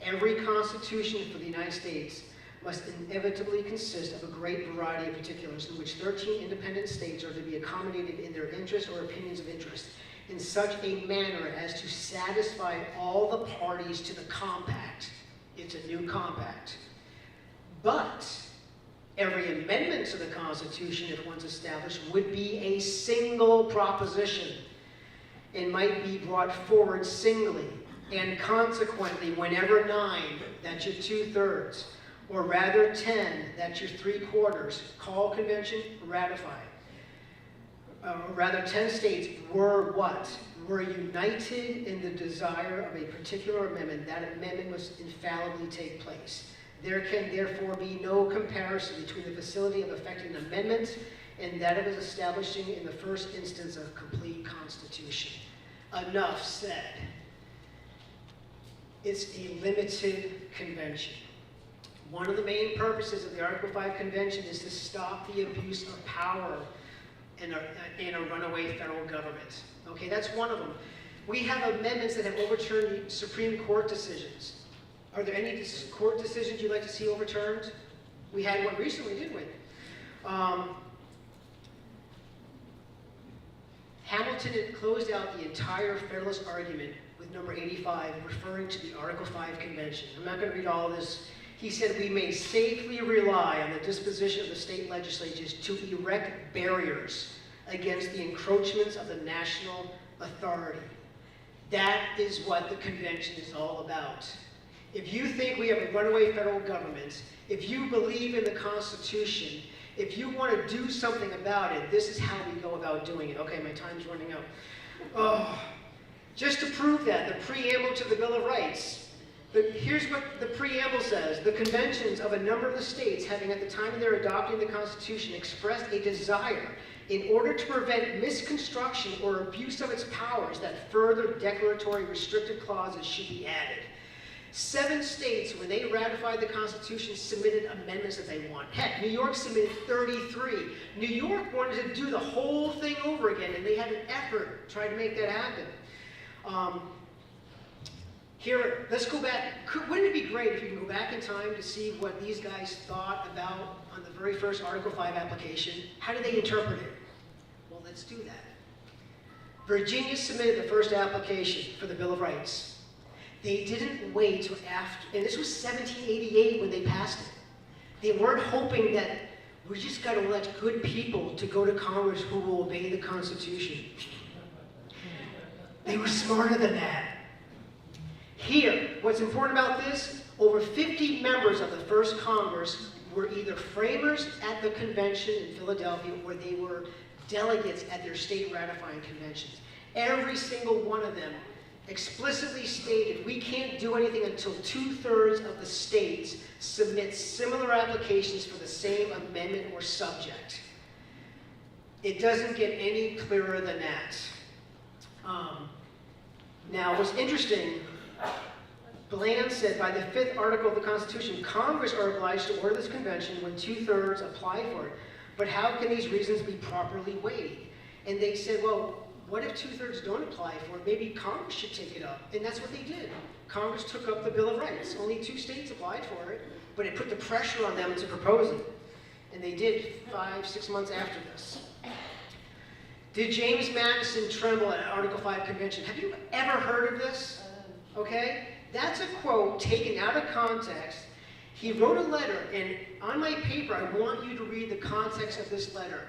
Speaker 5: Every constitution for the United States must inevitably consist of a great variety of particulars in which 13 independent states are to be accommodated in their interests or opinions of interest in such a manner as to satisfy all the parties to the compact. It's a new compact. But every amendment to the Constitution, if once established, would be a single proposition and might be brought forward singly, and consequently, whenever 9, that's your 2/3, or rather 10, that's your 3/4, call convention, ratify. Or rather 10 states were what? Were united in the desire of a particular amendment. That amendment must infallibly take place. There can therefore be no comparison between the facility of effecting an amendment and that of establishing in the first instance a complete constitution. Enough said. It's a limited convention. One of the main purposes of the Article 5 convention is to stop the abuse of power in a runaway federal government. Okay, that's one of them. We have amendments that have overturned Supreme Court decisions. Are there any court decisions you'd like to see overturned? We had one recently, didn't we? Hamilton had closed out the entire Federalist argument with number 85, referring to the Article 5 Convention. I'm not going to read all this. He said, "We may safely rely on the disposition of the state legislatures to erect barriers against the encroachments of the national authority." That is what the convention is all about. If you think we have a runaway federal government, if you believe in the Constitution, if you want to do something about it, this is how we go about doing it. Okay, my time's running out. Oh, just to prove that, the preamble to the Bill of Rights. Here's what the preamble says. The conventions of a number of the states having at the time of their adopting the Constitution expressed a desire in order to prevent misconstruction or abuse of its powers that further declaratory restrictive clauses should be added. 7 states, when they ratified the Constitution, submitted amendments that they want. Heck, New York submitted 33. New York wanted to do the whole thing over again, and they had an effort to try to make that happen. Here, let's go back. Wouldn't it be great if you can go back in time to see what these guys thought about on the very first Article 5 application? How did they interpret it? Well, let's do that. Virginia submitted the first application for the Bill of Rights. They didn't wait till after, and this was 1788 when they passed it. They weren't hoping that we just got to elect good people to go to Congress who will obey the Constitution. They were smarter than that. Here, what's important about this, over 50 members of the first Congress were either framers at the convention in Philadelphia or they were delegates at their state ratifying conventions. Every single one of them explicitly stated we can't do anything until 2/3 of the states submit similar applications for the same amendment or subject. It doesn't get any clearer than that. Now, what's interesting, Bland said, by the 5th article of the Constitution, Congress are obliged to order this convention when 2/3 apply for it. But how can these reasons be properly weighed? And they said, well, what if 2/3 don't apply for it? Maybe Congress should take it up. And that's what they did. Congress took up the Bill of Rights. Only 2 states applied for it, but it put the pressure on them to propose it. And they did 5-6 months after this. Did James Madison tremble at Article 5 Convention? Have you ever heard of this? Okay? That's a quote taken out of context. He wrote a letter, and on my paper, I want you to read the context of this letter.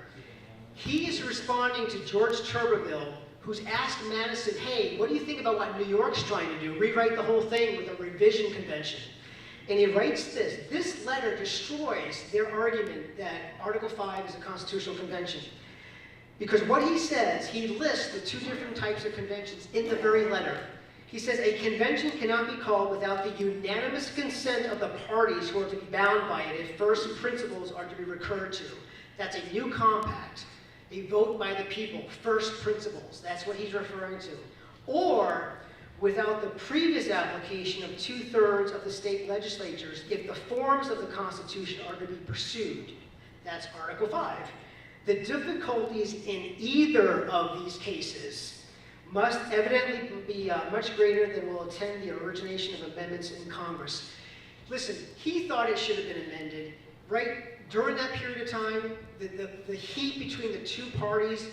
Speaker 5: He is responding to George Tuberville, who's asked Madison, hey, what do you think about what New York's trying to do? Rewrite the whole thing with a revision convention. And he writes this. This letter destroys their argument that Article 5 is a constitutional convention. Because what he says, he lists the 2 different types of conventions in the very letter. He says, a convention cannot be called without the unanimous consent of the parties who are to be bound by it if first principles are to be recurred to. That's a new compact, a vote by the people, first principles. That's what he's referring to. Or without the previous application of 2/3 of the state legislatures if the forms of the Constitution are to be pursued. That's Article 5. The difficulties in either of these cases must evidently be much greater than will attend the origination of amendments in Congress. Listen, he thought it should have been amended. Right during that period of time, the heat between the 2 parties,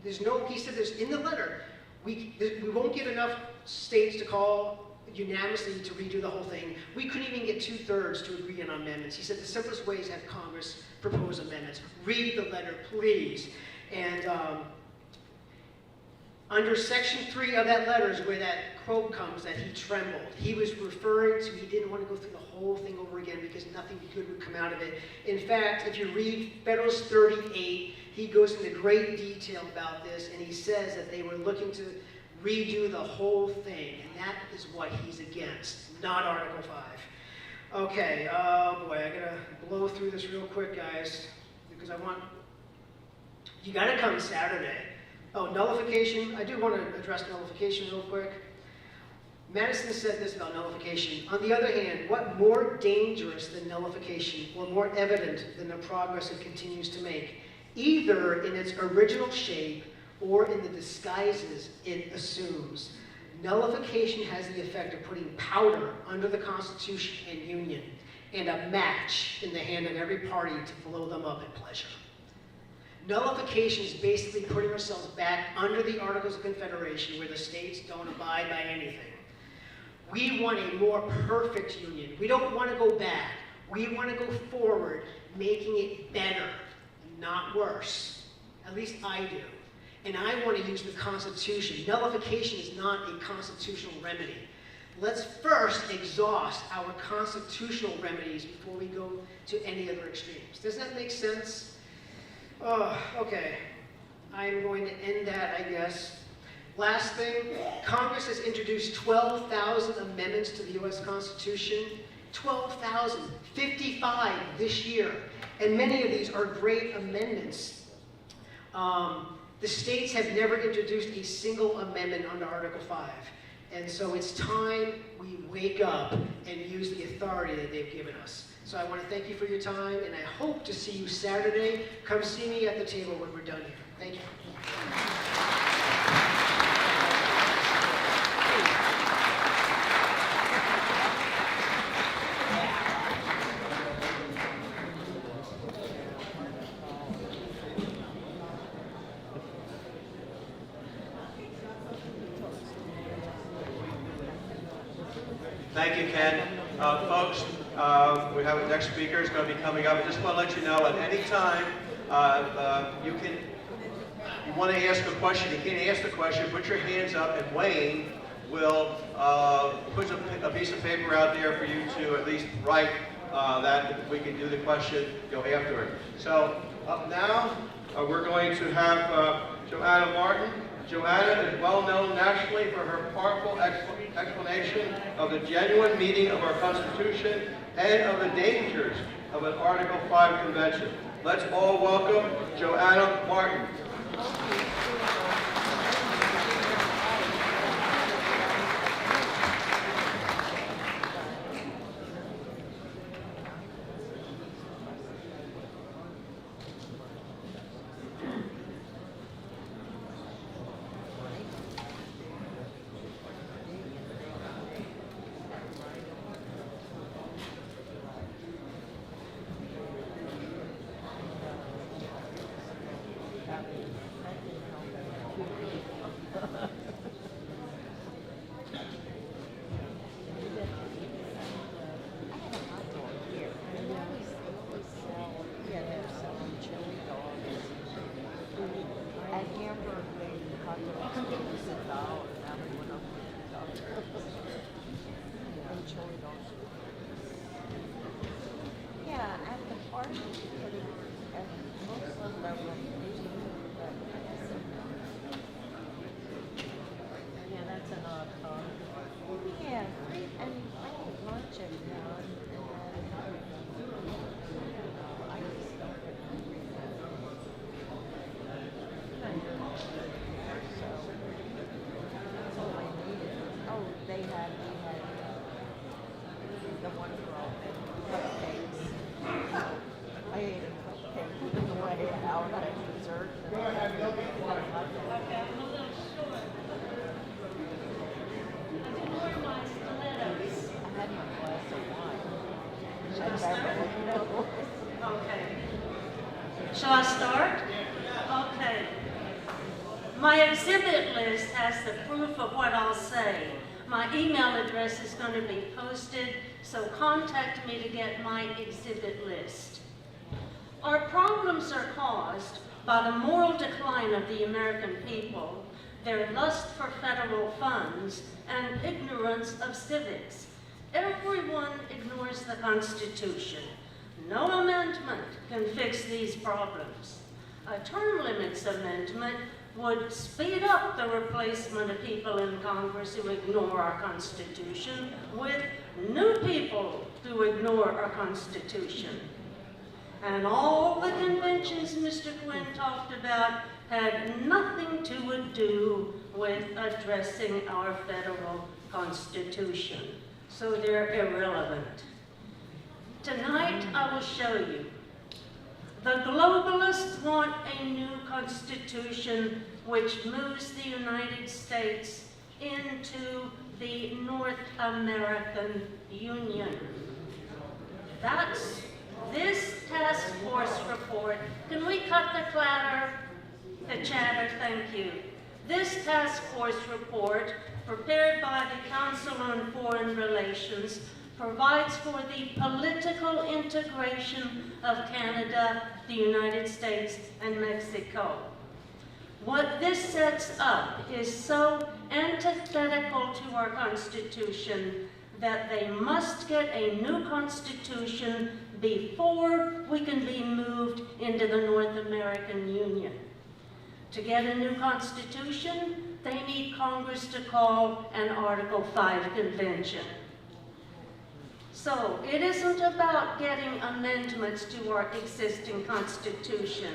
Speaker 5: he said this in the letter, we won't get enough states to call unanimously to redo the whole thing. We couldn't even get 2/3 to agree on amendments. He said the simplest way is to have Congress propose amendments. Read the letter, please. And under Section 3 of that letter is where that quote comes that he trembled. He was referring to, he didn't want to go through the whole thing over again because nothing good would come out of it. In fact, if you read Federalist 38, he goes into great detail about this, and he says that they were looking to redo the whole thing, and that is what he's against, not Article 5. Okay, oh boy, I gotta blow through this real quick, guys, because you gotta come Saturday. Oh, nullification, I do want to address nullification real quick. Madison said this about nullification. On the other hand, what more dangerous than nullification, or more evident than the progress it continues to make, either in its original shape or in the disguises it assumes? Nullification has the effect of putting powder under the Constitution and Union, and a match in the hand of every party to blow them up at pleasure. Nullification is basically putting ourselves back under the Articles of Confederation where the states don't abide by anything. We want a more perfect union. We don't want to go back. We want to go forward, making it better, not worse. At least I do. And I want to use the Constitution. Nullification is not a constitutional remedy. Let's first exhaust our constitutional remedies before we go to any other extremes. Does that make sense? Oh, okay. I'm going to end that, I guess. Last thing, Congress has introduced 12,000 amendments to the U.S. Constitution. 12,000, 55 this year. And many of these are great amendments. The states have never introduced a single amendment under Article 5. And so it's time we wake up and use the authority that they've given us. So I want to thank you for your time, and I hope to see you Saturday. Come see me at the table when we're done here. Thank you.
Speaker 3: Thank you, Ken. Folks, we have the next speaker is going to be coming up. I just want to let you know at any time you want to ask a question, you can't ask the question, put your hands up and Wayne will put a piece of paper out there for you to at least write that we can do the question afterward. So up now, we're going to have Joanna Martin. Joanna is well known nationally for her powerful explanation of the genuine meaning of our Constitution and of the dangers of an Article 5 convention. Let's all welcome Joanna Martin.
Speaker 6: Shall I start? Okay. My exhibit list has the proof of what I'll say. My email address is going to be posted, so contact me to get my exhibit list. Our problems are caused by the moral decline of the American people, their lust for federal funds, and ignorance of civics. Everyone ignores the Constitution. No amendment can fix these problems. A term limits amendment would speed up the replacement of people in Congress who ignore our Constitution with new people who ignore our Constitution. And all the conventions Mr. Quinn talked about had nothing to do with addressing our federal Constitution. So they're irrelevant. Tonight, I will show you. The globalists want a new constitution which moves the United States into the North American Union. That's This task force report, can we cut the clatter, the chatter, thank you. This task force report, prepared by the Council on Foreign Relations, provides for the political integration of Canada, the United States, and Mexico. What this sets up is so antithetical to our Constitution that they must get a new Constitution before we can be moved into the North American Union. To get a new Constitution, they need Congress to call an Article 5 convention. So it isn't about getting amendments to our existing Constitution.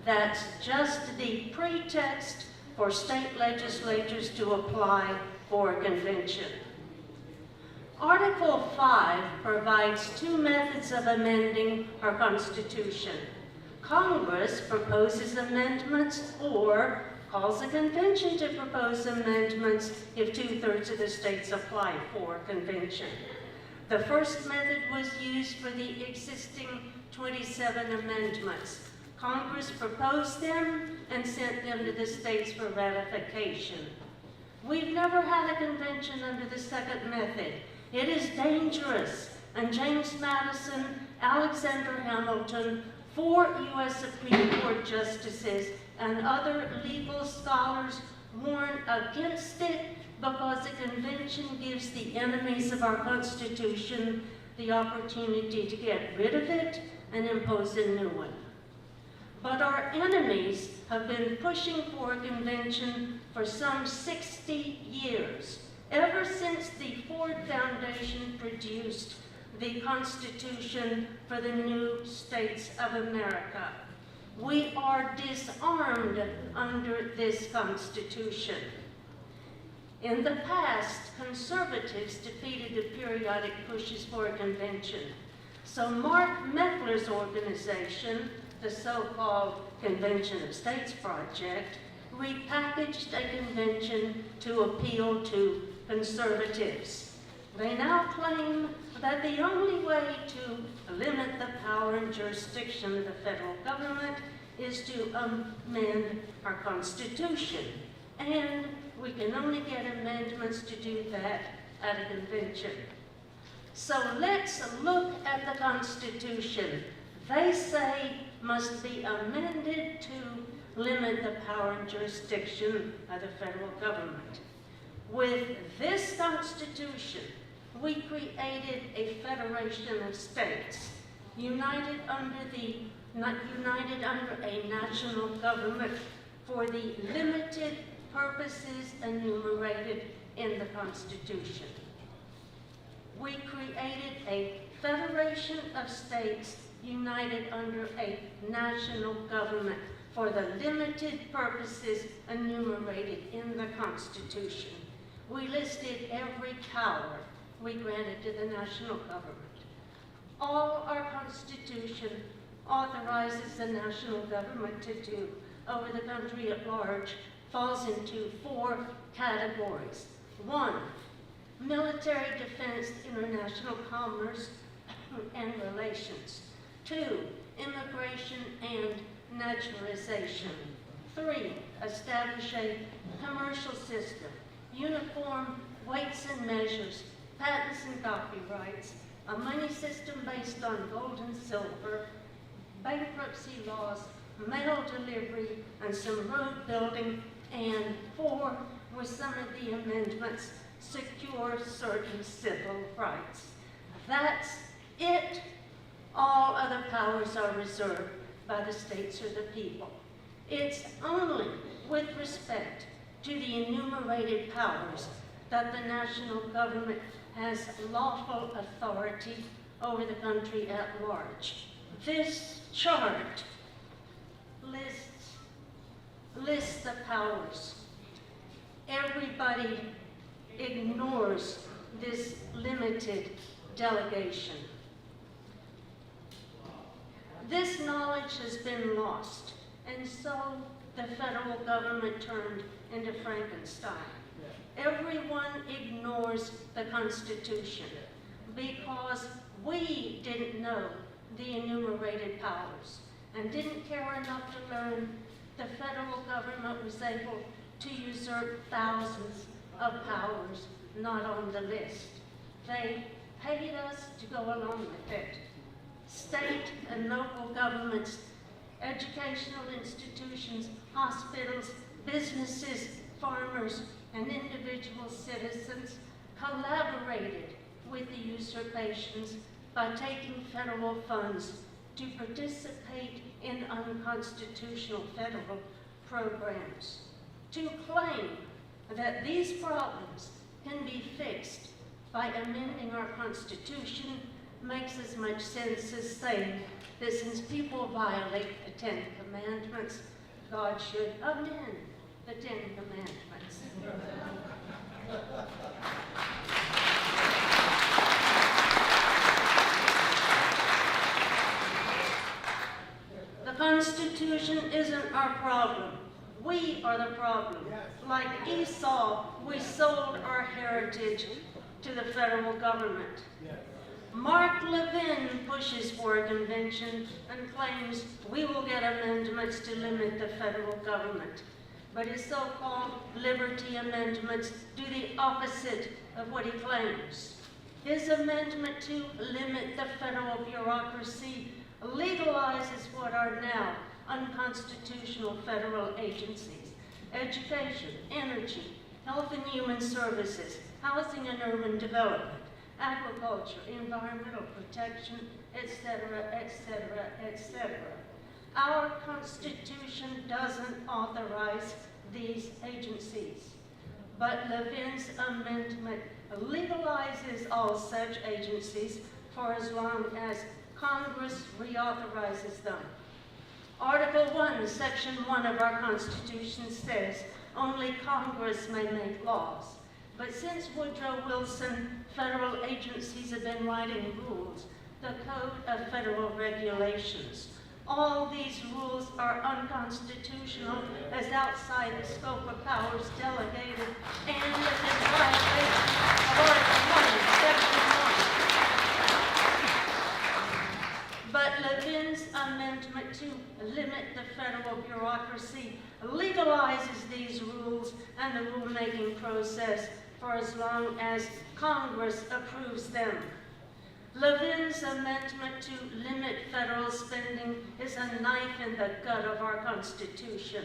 Speaker 6: That's just the pretext for state legislatures to apply for a convention. Article 5 provides two methods of amending our Constitution. Congress proposes amendments or calls a convention to propose amendments if 2/3 of the states apply for a convention. The first method was used for the existing 27 amendments. Congress proposed them and sent them to the states for ratification. We've never had a convention under the second method. It is dangerous, and James Madison, Alexander Hamilton, 4 U.S. Supreme Court justices, and other legal scholars warn against it because a convention gives the enemies of our Constitution the opportunity to get rid of it and impose a new one. But our enemies have been pushing for a convention for some 60 years, ever since the Ford Foundation produced the Constitution for the new states of America. We are disarmed under this Constitution. In the past, conservatives defeated the periodic pushes for a convention. So Mark Meckler's organization, the so-called Convention of States Project, repackaged a convention to appeal to conservatives. They now claim that the only way to limit the power and jurisdiction of the federal government is to amend our Constitution. And we can only get amendments to do that at a convention. So let's look at the Constitution. They say must be amended to limit the power and jurisdiction of the federal government. With this Constitution, we created a federation of states, united under a national government for the limited purposes enumerated in the Constitution. We created a federation of states united under a national government for the limited purposes enumerated in the Constitution. We listed every power we granted to the national government. All our Constitution authorizes the national government to do over the country at large falls into 4 categories. 1, military defense, international commerce, and relations. 2, immigration and naturalization. 3, establish a commercial system, uniform weights and measures, patents and copyrights, a money system based on gold and silver, bankruptcy laws, mail delivery, and some road building, and 4, with some of the amendments, secure certain civil rights. That's it. All other powers are reserved by the states or the people. It's only with respect to the enumerated powers that the national government has lawful authority over the country at large. This chart lists the powers. Everybody ignores this limited delegation. This knowledge has been lost, and so the federal government turned into Frankenstein. Everyone ignores the Constitution because we didn't know the enumerated powers, and didn't care enough to learn the federal government was able to usurp thousands of powers not on the list. They paid us to go along with it. State and local governments, educational institutions, hospitals, businesses, farmers, and individual citizens collaborated with the usurpations by taking federal funds to participate in unconstitutional federal programs. To claim that these problems can be fixed by amending our Constitution makes as much sense as saying that since people violate the Ten Commandments, God should amend the Ten Commandments. The Constitution isn't our problem. We are the problem. Like Esau, we sold our heritage to the federal government. Mark Levin pushes for a convention and claims we will get amendments to limit the federal government. But his so-called liberty amendments do the opposite of what he claims. His amendment to limit the federal bureaucracy legalizes what are now unconstitutional federal agencies: education, energy, health and human services, housing and urban development, agriculture, environmental protection, etc., etc., etc. Our Constitution doesn't authorize these agencies, but Levin's amendment legalizes all such agencies for as long as Congress reauthorizes them. Article 1, Section 1 of our Constitution says only Congress may make laws. But since Woodrow Wilson, federal agencies have been writing rules, the Code of Federal Regulations. All these rules are unconstitutional as outside the scope of powers delegated and as in violation of Article 1, Section 1. But Levin's amendment to limit the federal bureaucracy legalizes these rules and the rulemaking process for as long as Congress approves them. Levin's amendment to limit federal spending is a knife in the gut of our Constitution.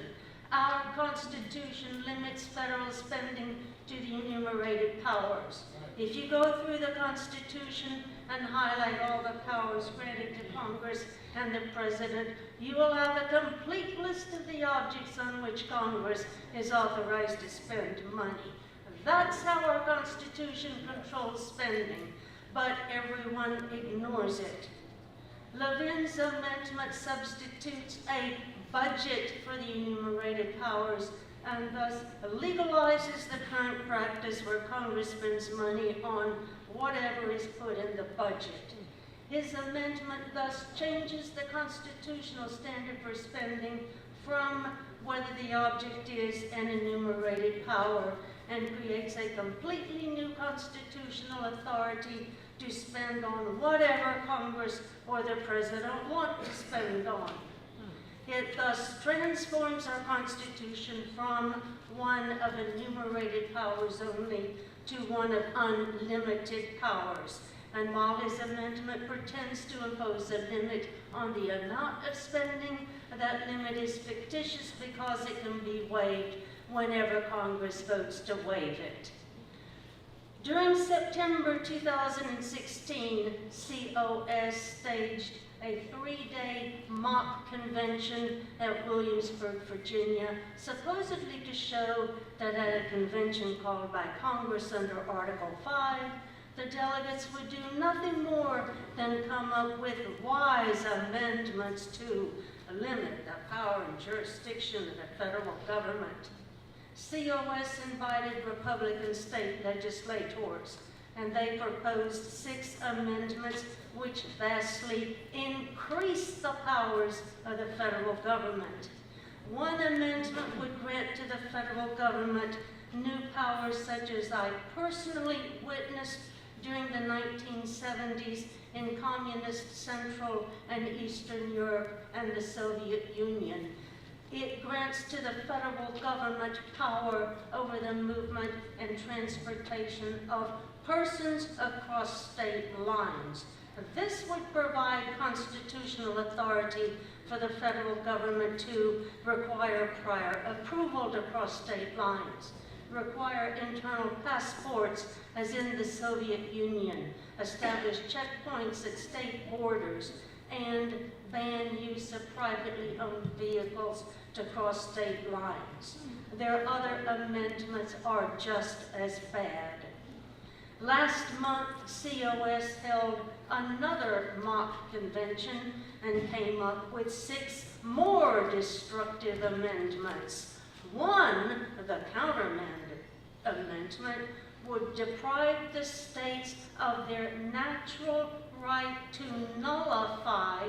Speaker 6: Our Constitution limits federal spending to the enumerated powers. If you go through the Constitution and highlight all the powers granted to Congress and the President, you will have a complete list of the objects on which Congress is authorized to spend money. That's how our Constitution controls spending, but everyone ignores it. Levin's amendment substitutes a budget for the enumerated powers and thus legalizes the current practice where Congress spends money on whatever is put in the budget. His amendment thus changes the constitutional standard for spending from whether the object is an enumerated power and creates a completely new constitutional authority to spend on whatever Congress or the President want to spend on. It thus transforms our Constitution from one of enumerated powers only to one of unlimited powers. And while his amendment pretends to impose a limit on the amount of spending, that limit is fictitious because it can be waived whenever Congress votes to waive it. During September 2016, COS staged a 3-day mock convention at Williamsburg, Virginia, supposedly to show that at a convention called by Congress under Article 5, the delegates would do nothing more than come up with wise amendments to limit the power and jurisdiction of the federal government. COS invited Republican state legislators, and they proposed 6 amendments which vastly increased the powers of the federal government. One amendment would grant to the federal government new powers such as I personally witnessed during the 1970s in communist Central and Eastern Europe and the Soviet Union. It grants to the federal government power over the movement and transportation of persons across state lines. This would provide constitutional authority for the federal government to require prior approval to cross state lines, require internal passports as in the Soviet Union, establish checkpoints at state borders, and ban use of privately owned vehicles to cross state lines. Their other amendments are just as bad. Last month, COS held another mock convention and came up with 6 more destructive amendments. One, the counter amendment, would deprive the states of their natural right to nullify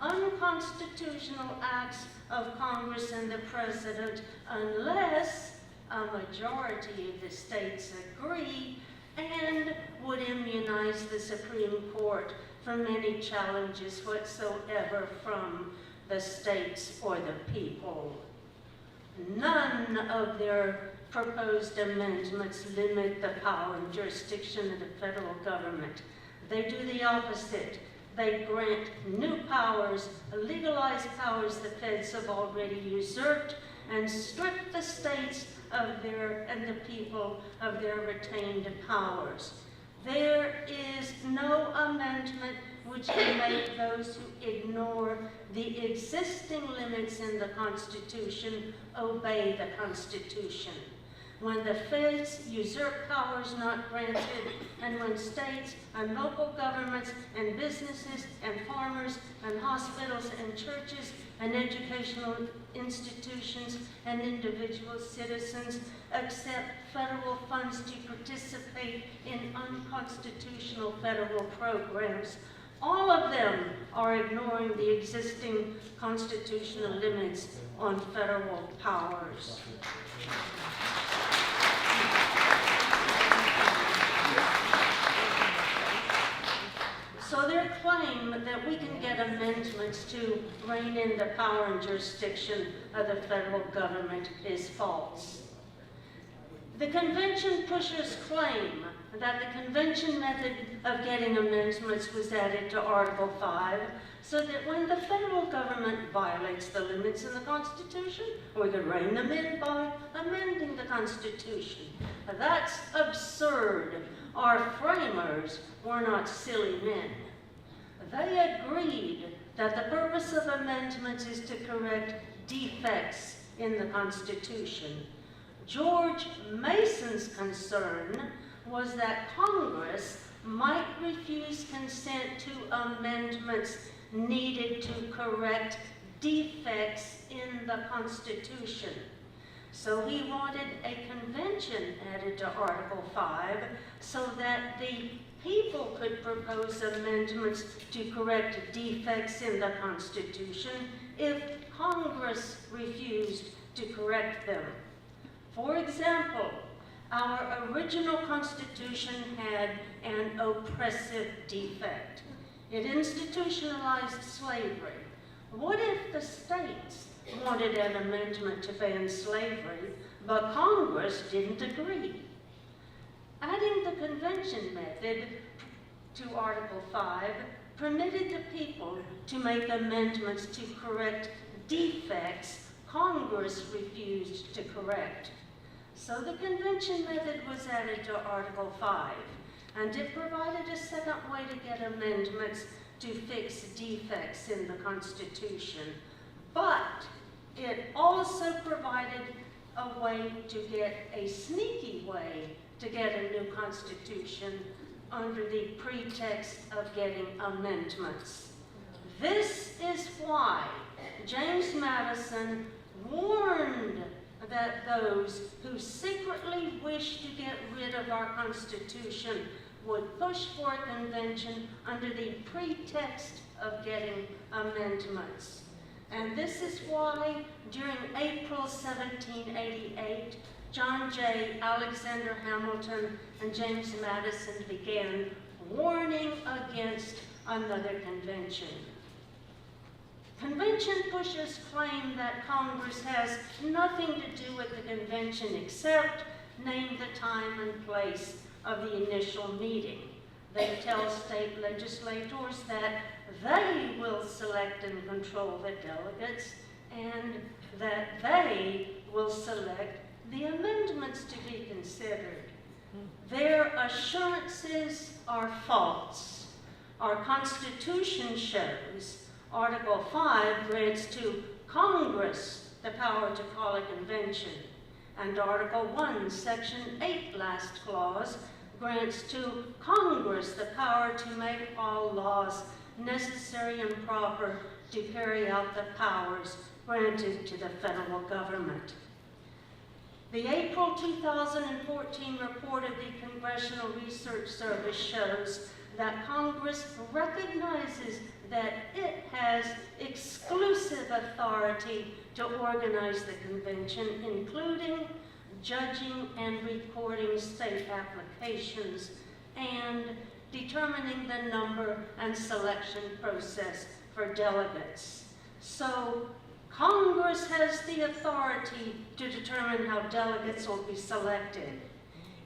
Speaker 6: unconstitutional acts of Congress and the President unless a majority of the states agree, and would immunize the Supreme Court from any challenges whatsoever from the states or the people. None of their proposed amendments limit the power and jurisdiction of the federal government. They do the opposite. They grant new powers, legalized powers the feds have already usurped, and strip the states of and the people of their retained powers. There is no amendment which can make those who ignore the existing limits in the Constitution obey the Constitution. When the feds usurp powers not granted, and when states and local governments and businesses and farmers and hospitals and churches and educational institutions and individual citizens accept federal funds to participate in unconstitutional federal programs, all of them are ignoring the existing constitutional limits on federal powers. So their claim that we can get amendments to rein in the power and jurisdiction of the federal government is false. The convention pushers claim that the convention method of getting amendments was added to Article 5 so that when the federal government violates the limits in the Constitution, we could rein them in by amending the Constitution. That's absurd. Our framers were not silly men. They agreed that the purpose of amendments is to correct defects in the Constitution. George Mason's concern was that Congress might refuse consent to amendments needed to correct defects in the Constitution. So he wanted a convention added to Article 5 so that the people could propose amendments to correct defects in the Constitution if Congress refused to correct them. For example, our original Constitution had an oppressive defect. It institutionalized slavery. What if the states wanted an amendment to ban slavery, but Congress didn't agree? Adding the convention method to Article 5 permitted the people to make amendments to correct defects Congress refused to correct. So the convention method was added to Article 5, and it provided a second way to get amendments to fix defects in the Constitution. But it also provided a way to get a sneaky way to get a new Constitution under the pretext of getting amendments. This is why James Madison warned that those who secretly wish to get rid of our Constitution would push for a convention under the pretext of getting amendments. And this is why, during April 1788, John Jay, Alexander Hamilton, and James Madison began warning against another convention. Convention pushers claim that Congress has nothing to do with the convention except name the time and place of the initial meeting. They tell state legislators that they will select and control the delegates and that they will select the amendments to be considered. Their assurances are false. Our Constitution shows Article 5 grants to Congress the power to call a convention, and Article 1, Section 8, last clause, grants to Congress the power to make all laws necessary and proper to carry out the powers granted to the federal government. The April 2014 report of the Congressional Research Service shows that Congress recognizes that it has exclusive authority to organize the convention, including judging and recording state applications and determining the number and selection process for delegates. So Congress has the authority to determine how delegates will be selected.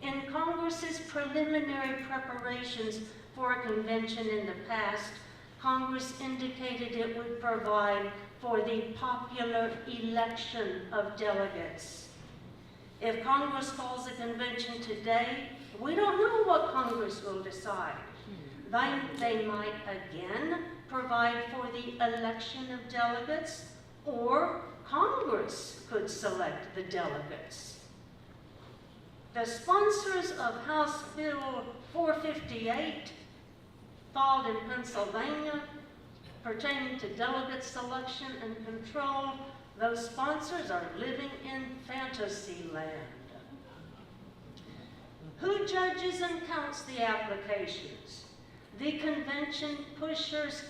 Speaker 6: In Congress's preliminary preparations for a convention in the past, Congress indicated it would provide for the popular election of delegates. If Congress calls a convention today, we don't know what Congress will decide. They might again provide for the election of delegates, or Congress could select the delegates. The sponsors of House Bill 458, filed in Pennsylvania, pertaining to delegate selection and control, those sponsors are living in fantasy land. Who judges and counts the applications? The convention pushers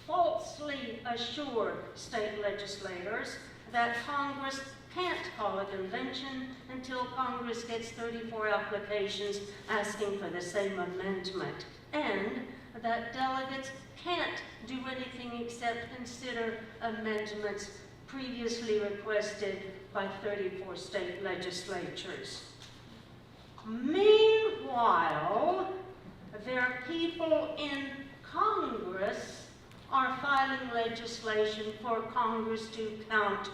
Speaker 6: falsely assure state legislators that Congress can't call a convention until Congress gets 34 applications asking for the same amendment, and that delegates can't do anything except consider amendments previously requested by 34 state legislatures. Meanwhile, their people in Congress are filing legislation for Congress to count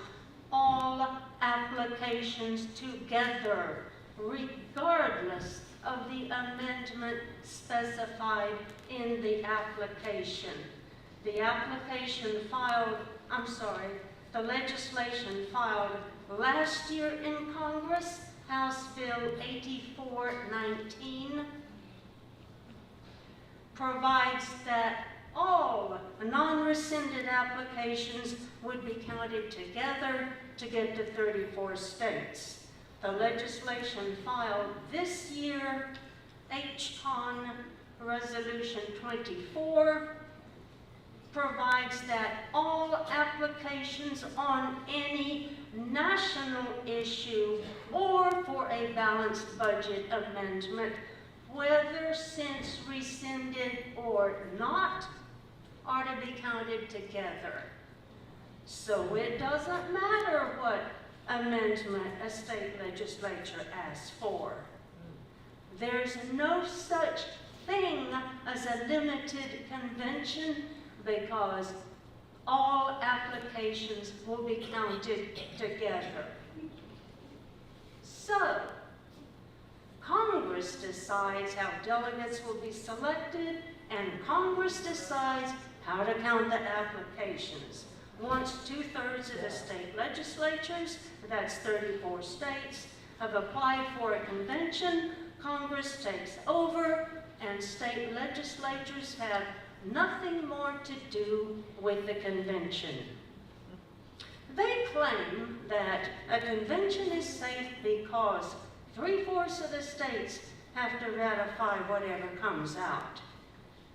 Speaker 6: all applications together, regardless of the amendment specified in the application. The legislation filed last year in Congress, House Bill 8419, provides that all non-rescinded applications would be counted together to get to 34 states. The legislation filed this year, H-Con Resolution 24, provides that all applications on any national issue or for a balanced budget amendment, whether since rescinded or not, are to be counted together. So it doesn't matter what amendment a state legislature asks for. There's no such thing as a limited convention because all applications will be counted together. So, Congress decides how delegates will be selected, and Congress decides how to count the applications. Once 2/3 of the state legislatures, that's 34 states, have applied for a convention, Congress takes over, and state legislatures have nothing more to do with the convention. They claim that a convention is safe because 3/4 of the states have to ratify whatever comes out.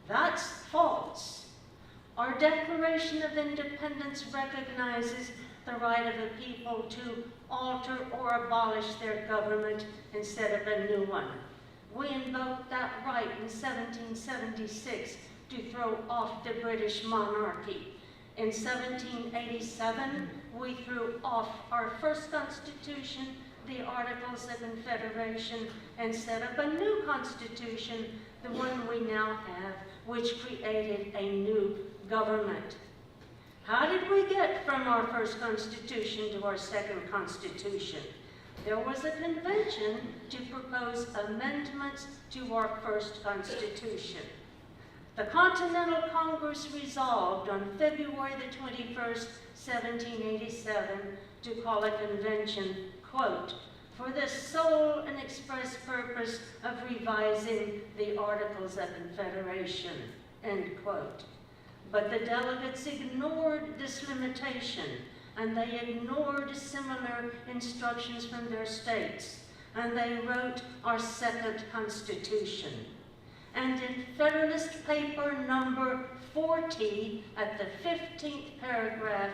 Speaker 6: That's false. Our Declaration of Independence recognizes the right of the people to alter or abolish their government instead of a new one. We invoked that right in 1776 to throw off the British monarchy. In 1787, we threw off our first constitution, the Articles of Confederation, and set up a new constitution, the one we now have, which created a new government. How did we get from our first constitution to our second constitution? There was a convention to propose amendments to our first constitution. The Continental Congress resolved on February the 21st, 1787, to call a convention, quote, for the sole and express purpose of revising the Articles of Confederation, end quote. But the delegates ignored this limitation, and they ignored similar instructions from their states, and they wrote our second constitution. And in Federalist Paper number 40, at the 15th paragraph,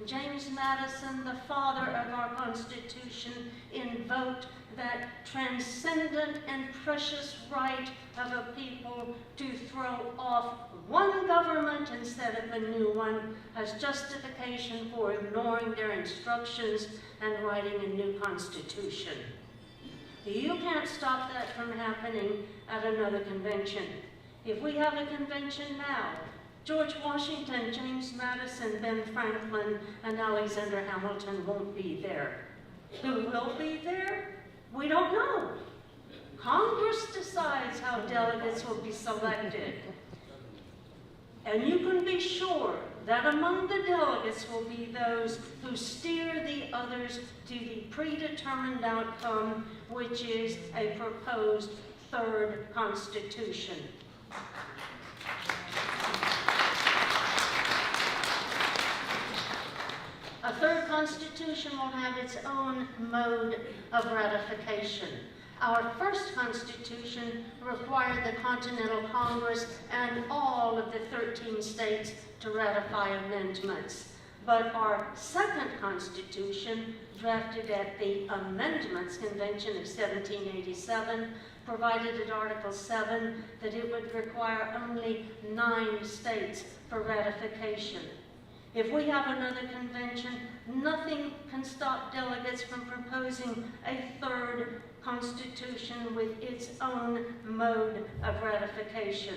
Speaker 6: James Madison, the father of our Constitution, invoked that transcendent and precious right of a people to throw off one government instead of a new one as justification for ignoring their instructions and writing a new constitution. You can't stop that from happening at another convention. If we have a convention now, George Washington, James Madison, Ben Franklin, and Alexander Hamilton won't be there. Who will be there? We don't know. Congress decides how delegates will be selected. And you can be sure that among the delegates will be those who steer the others to the predetermined outcome, which is a proposed third constitution. A third constitution will have its own mode of ratification. Our first constitution required the Continental Congress and all of the 13 states to ratify amendments. But our second constitution, drafted at the Amendments Convention of 1787, provided at Article 7 that it would require only 9 states for ratification. If we have another convention, nothing can stop delegates from proposing a third constitution with its own mode of ratification.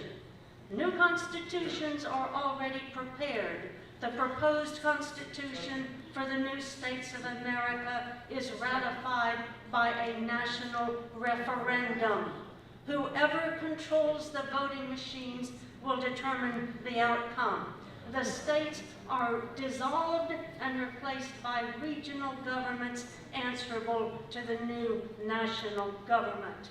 Speaker 6: New constitutions are already prepared. The proposed constitution for the new states of America is ratified by a national referendum. Whoever controls the voting machines will determine the outcome. The states are dissolved and replaced by regional governments answerable to the new national government.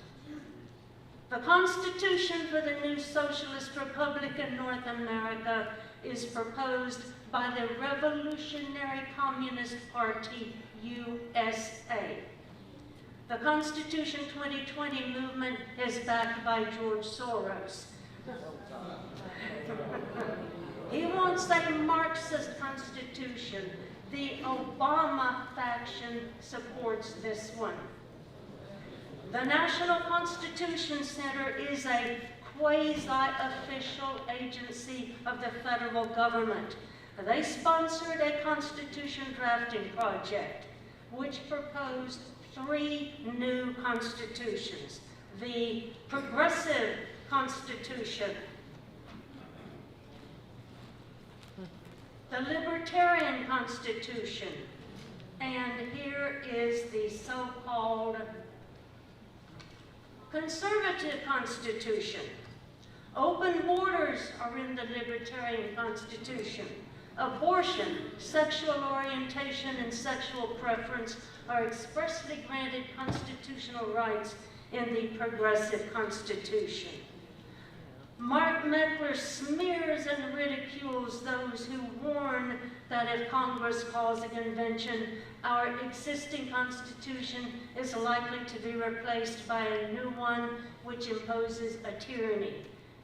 Speaker 6: The Constitution for the new Socialist Republic in North America is proposed by the Revolutionary Communist Party, USA. The Constitution 2020 movement is backed by George Soros. He wants a Marxist constitution. The Obama faction supports this one. The National Constitution Center is a quasi-official agency of the federal government. They sponsored a constitution drafting project, which proposed 3 new constitutions. The Progressive Constitution, the Libertarian Constitution, and here is the so-called Conservative Constitution. Open borders are in the Libertarian Constitution. Abortion, sexual orientation, and sexual preference are expressly granted constitutional rights in the Progressive Constitution. Mark Meckler smears and ridicules those who warn that if Congress calls a convention, our existing Constitution is likely to be replaced by a new one which imposes a tyranny.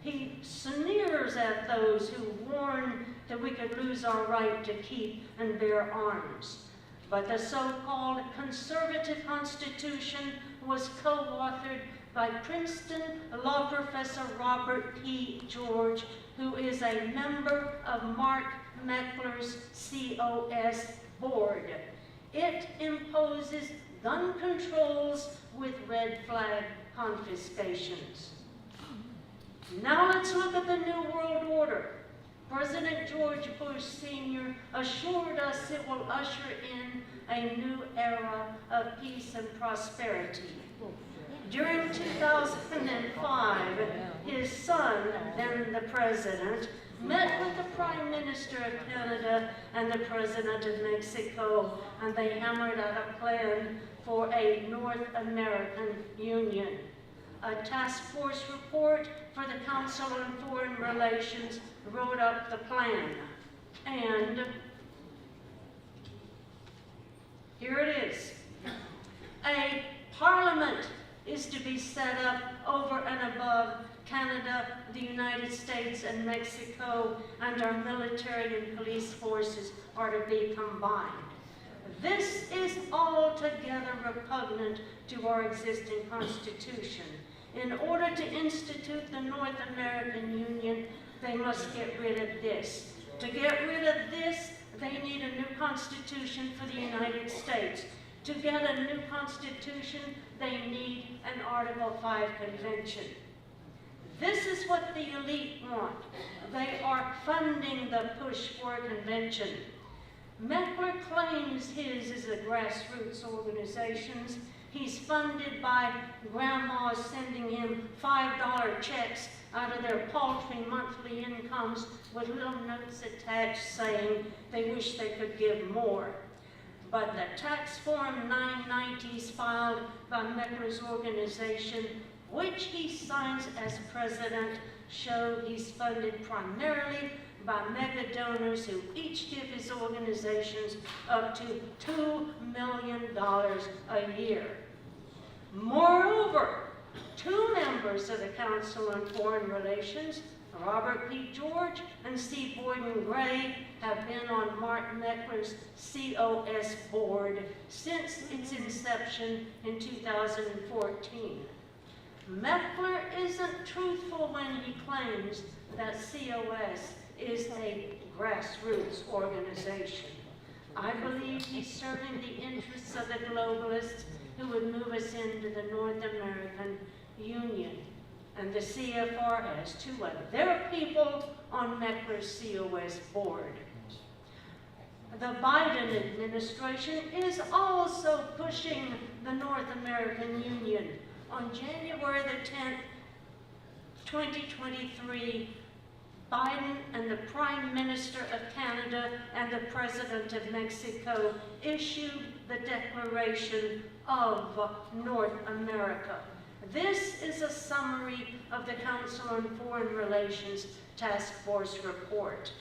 Speaker 6: He sneers at those who warn that we could lose our right to keep and bear arms. But the so-called conservative Constitution was co-authored by Princeton law professor Robert P. George, who is a member of Mark Meckler's COS board. It imposes gun controls with red flag confiscations. Now let's look at the New World Order. President George Bush Sr. assured us it will usher in a new era of peace and prosperity. During 2005, his son, then the president, met with the Prime Minister of Canada and the President of Mexico, and they hammered out a plan for a North American Union. A task force report for the Council on Foreign Relations wrote up the plan. And here it is. A parliament is to be set up over and above Canada, the United States, and Mexico, and our military and police forces are to be combined. This is altogether repugnant to our existing Constitution. In order to institute the North American Union, they must get rid of this. To get rid of this, they need a new Constitution for the United States. To get a new Constitution, they need an Article 5 convention. This is what the elite want. They are funding the push for a convention. Meckler claims his is a grassroots organization. He's funded by grandmas sending him $5 checks out of their paltry monthly incomes with little notes attached saying they wish they could give more. But the tax form 990s filed by Meckler's organization, which he signs as president, show he's funded primarily by mega donors who each give his organizations up to $2 million a year. Moreover, two members of the Council on Foreign Relations, Robert P. George and C. Boyden Gray, have been on Mark Meckler's COS board since its inception in 2014. Meckler isn't truthful when he claims that COS is a grassroots organization. I believe he's serving the interests of the globalists who would move us into the North American Union. And the CFR has two of their people on Meckler's COS board. The Biden administration is also pushing the North American Union. On January the 10th, 2023, Biden and the Prime Minister of Canada and the President of Mexico issued the Declaration of North America. This is a summary of the Council on Foreign Relations Task Force report.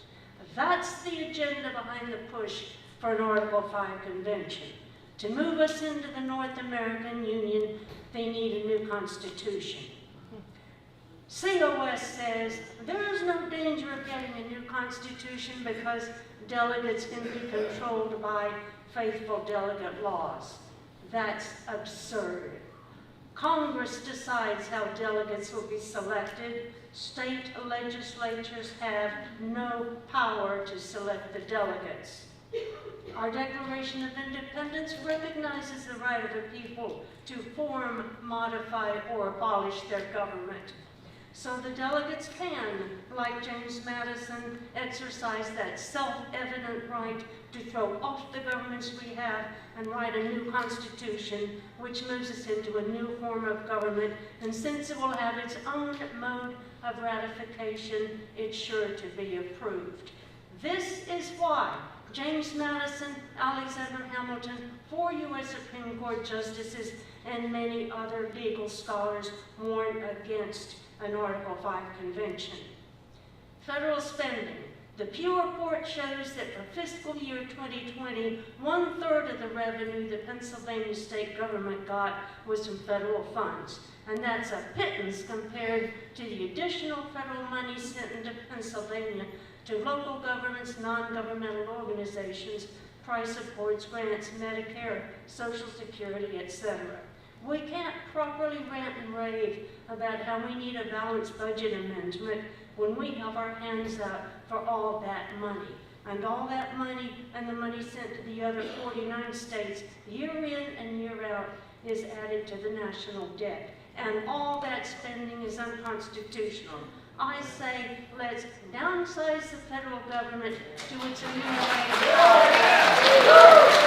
Speaker 6: That's the agenda behind the push for an Article 5 convention. To move us into the North American Union, they need a new constitution. COS says there is no danger of getting a new constitution because delegates can be controlled by faithful delegate laws. That's absurd. Congress decides how delegates will be selected. State legislatures have no power to select the delegates. Our Declaration of Independence recognizes the right of the people to form, modify, or abolish their government. So the delegates can, like James Madison, exercise that self-evident right to throw off the governments we have and write a new constitution, which moves us into a new form of government. And since it will have its own mode of ratification, it's sure to be approved. This is why James Madison, Alexander Hamilton, 4 U.S. Supreme Court justices, and many other legal scholars warn against an Article 5 convention. Federal spending. The Pew report shows that for fiscal year 2020, 1/3 of the revenue the Pennsylvania state government got was from federal funds. and that's a pittance compared to the additional federal money sent into Pennsylvania to local governments, non-governmental organizations, price supports, grants, Medicare, Social Security, etc. We can't properly rant and rave about how we need a balanced budget amendment when we have our hands out for all that money. And all that money and the money sent to the other 49 states year in and year out is added to the national debt. And all that spending is unconstitutional. I say let's downsize the federal government to its enumerated powers.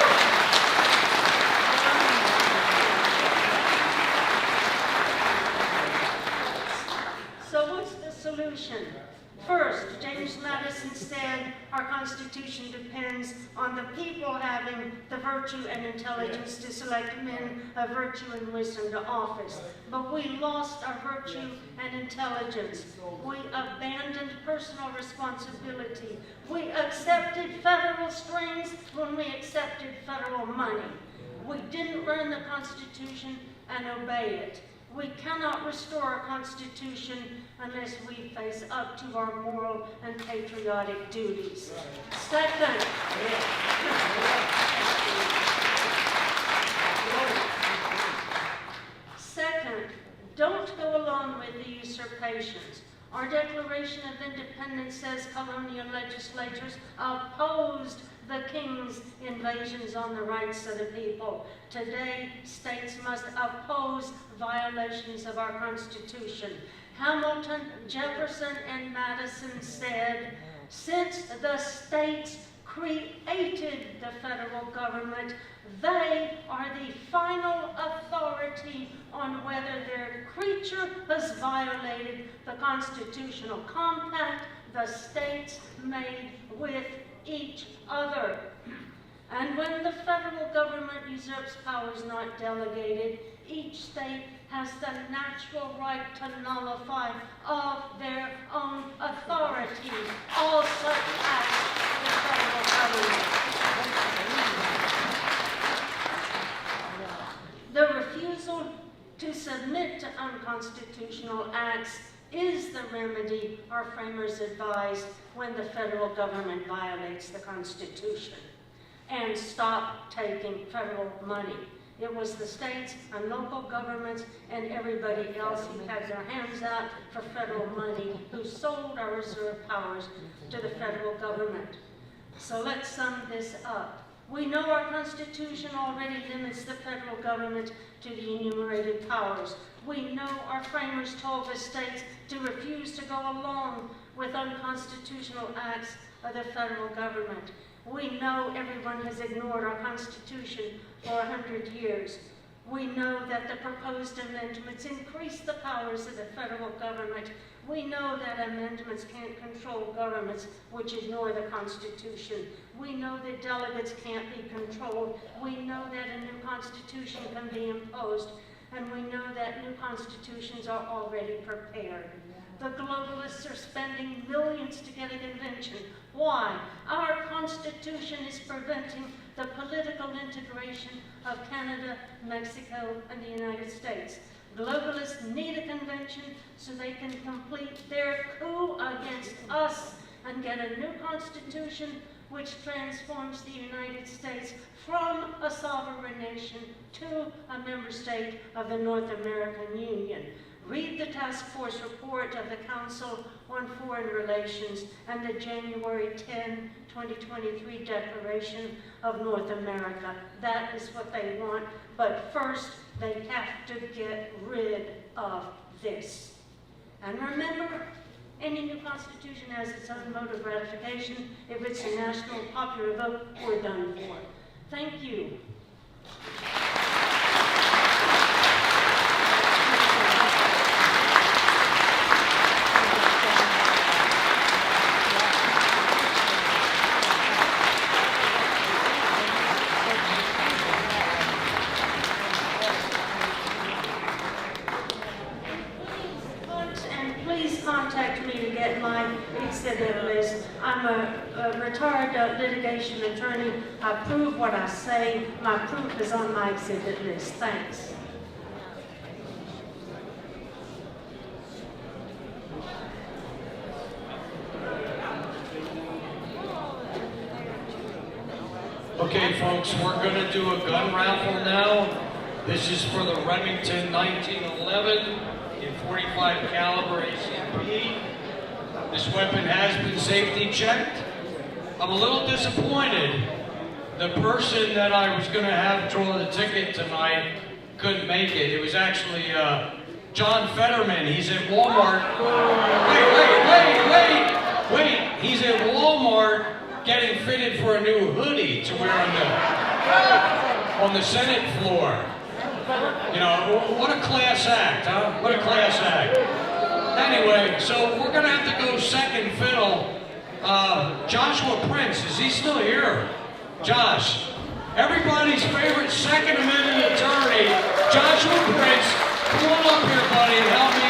Speaker 6: So what's the solution? First, James Madison said our Constitution depends on the people having the virtue and intelligence to select men of virtue and wisdom to office. But we lost our virtue and intelligence. We abandoned personal responsibility. We accepted federal strings when we accepted federal money. We didn't learn the Constitution and obey it. We cannot restore our Constitution unless we face up to our moral and patriotic duties. Second, don't go along with the usurpations. Our Declaration of Independence says colonial legislatures opposed the king's invasions on the rights of the people. Today, states must oppose violations of our Constitution. Hamilton, Jefferson, and Madison said, since the states created the federal government, they are the final authority on whether their creature has violated the constitutional compact the states made with each other. And when the federal government usurps powers not delegated, each state has the natural right to nullify of their own authority all such acts of the federal government. The refusal to submit to unconstitutional acts is the remedy our framers advised when the federal government violates the Constitution. And stop taking federal money. It was the states and local governments and everybody else who had their hands out for federal money who sold our reserve powers to the federal government. So let's sum this up. We know our Constitution already limits the federal government to the enumerated powers. We know our framers told the states to refuse to go along with unconstitutional acts of the federal government. We know everyone has ignored our Constitution for 100 years. We know that the proposed amendments increase the powers of the federal government. We know that amendments can't control governments which ignore the Constitution. We know that delegates can't be controlled. We know that a new Constitution can be imposed. And we know that new constitutions are already prepared. The globalists are spending millions to get a convention. Why? Our Constitution is preventing the political integration of Canada, Mexico, and the United States. Globalists need a convention so they can complete their coup against us and get a new constitution which transforms the United States from a sovereign nation to a member state of the North American Union. Read the task force report of the Council on Foreign Relations and the January 10, 2023 Declaration of North America. That is what they want, but first they have to get rid of this. And remember, any new constitution has its own vote of ratification. If it's a national popular vote, we're done for. Thank you. I'm a retired litigation attorney. I prove what I say. My proof is on my exhibit list. Thanks.
Speaker 2: Okay, folks, we're going to do a gun raffle now. This is for the Remington 1911 in .45 caliber ACP. This weapon has been safety checked. I'm a little disappointed. The person that I was going to have draw the ticket tonight couldn't make it. It was actually John Fetterman. He's at Walmart. Wait. He's at Walmart getting fitted for a new hoodie to wear on the Senate floor. You know, what a class act, huh? What a class act. Anyway, so we're going to have to go second fiddle. Joshua Prince, is he still here? Josh, everybody's favorite Second Amendment attorney, Joshua Prince, come on up here, buddy, and help me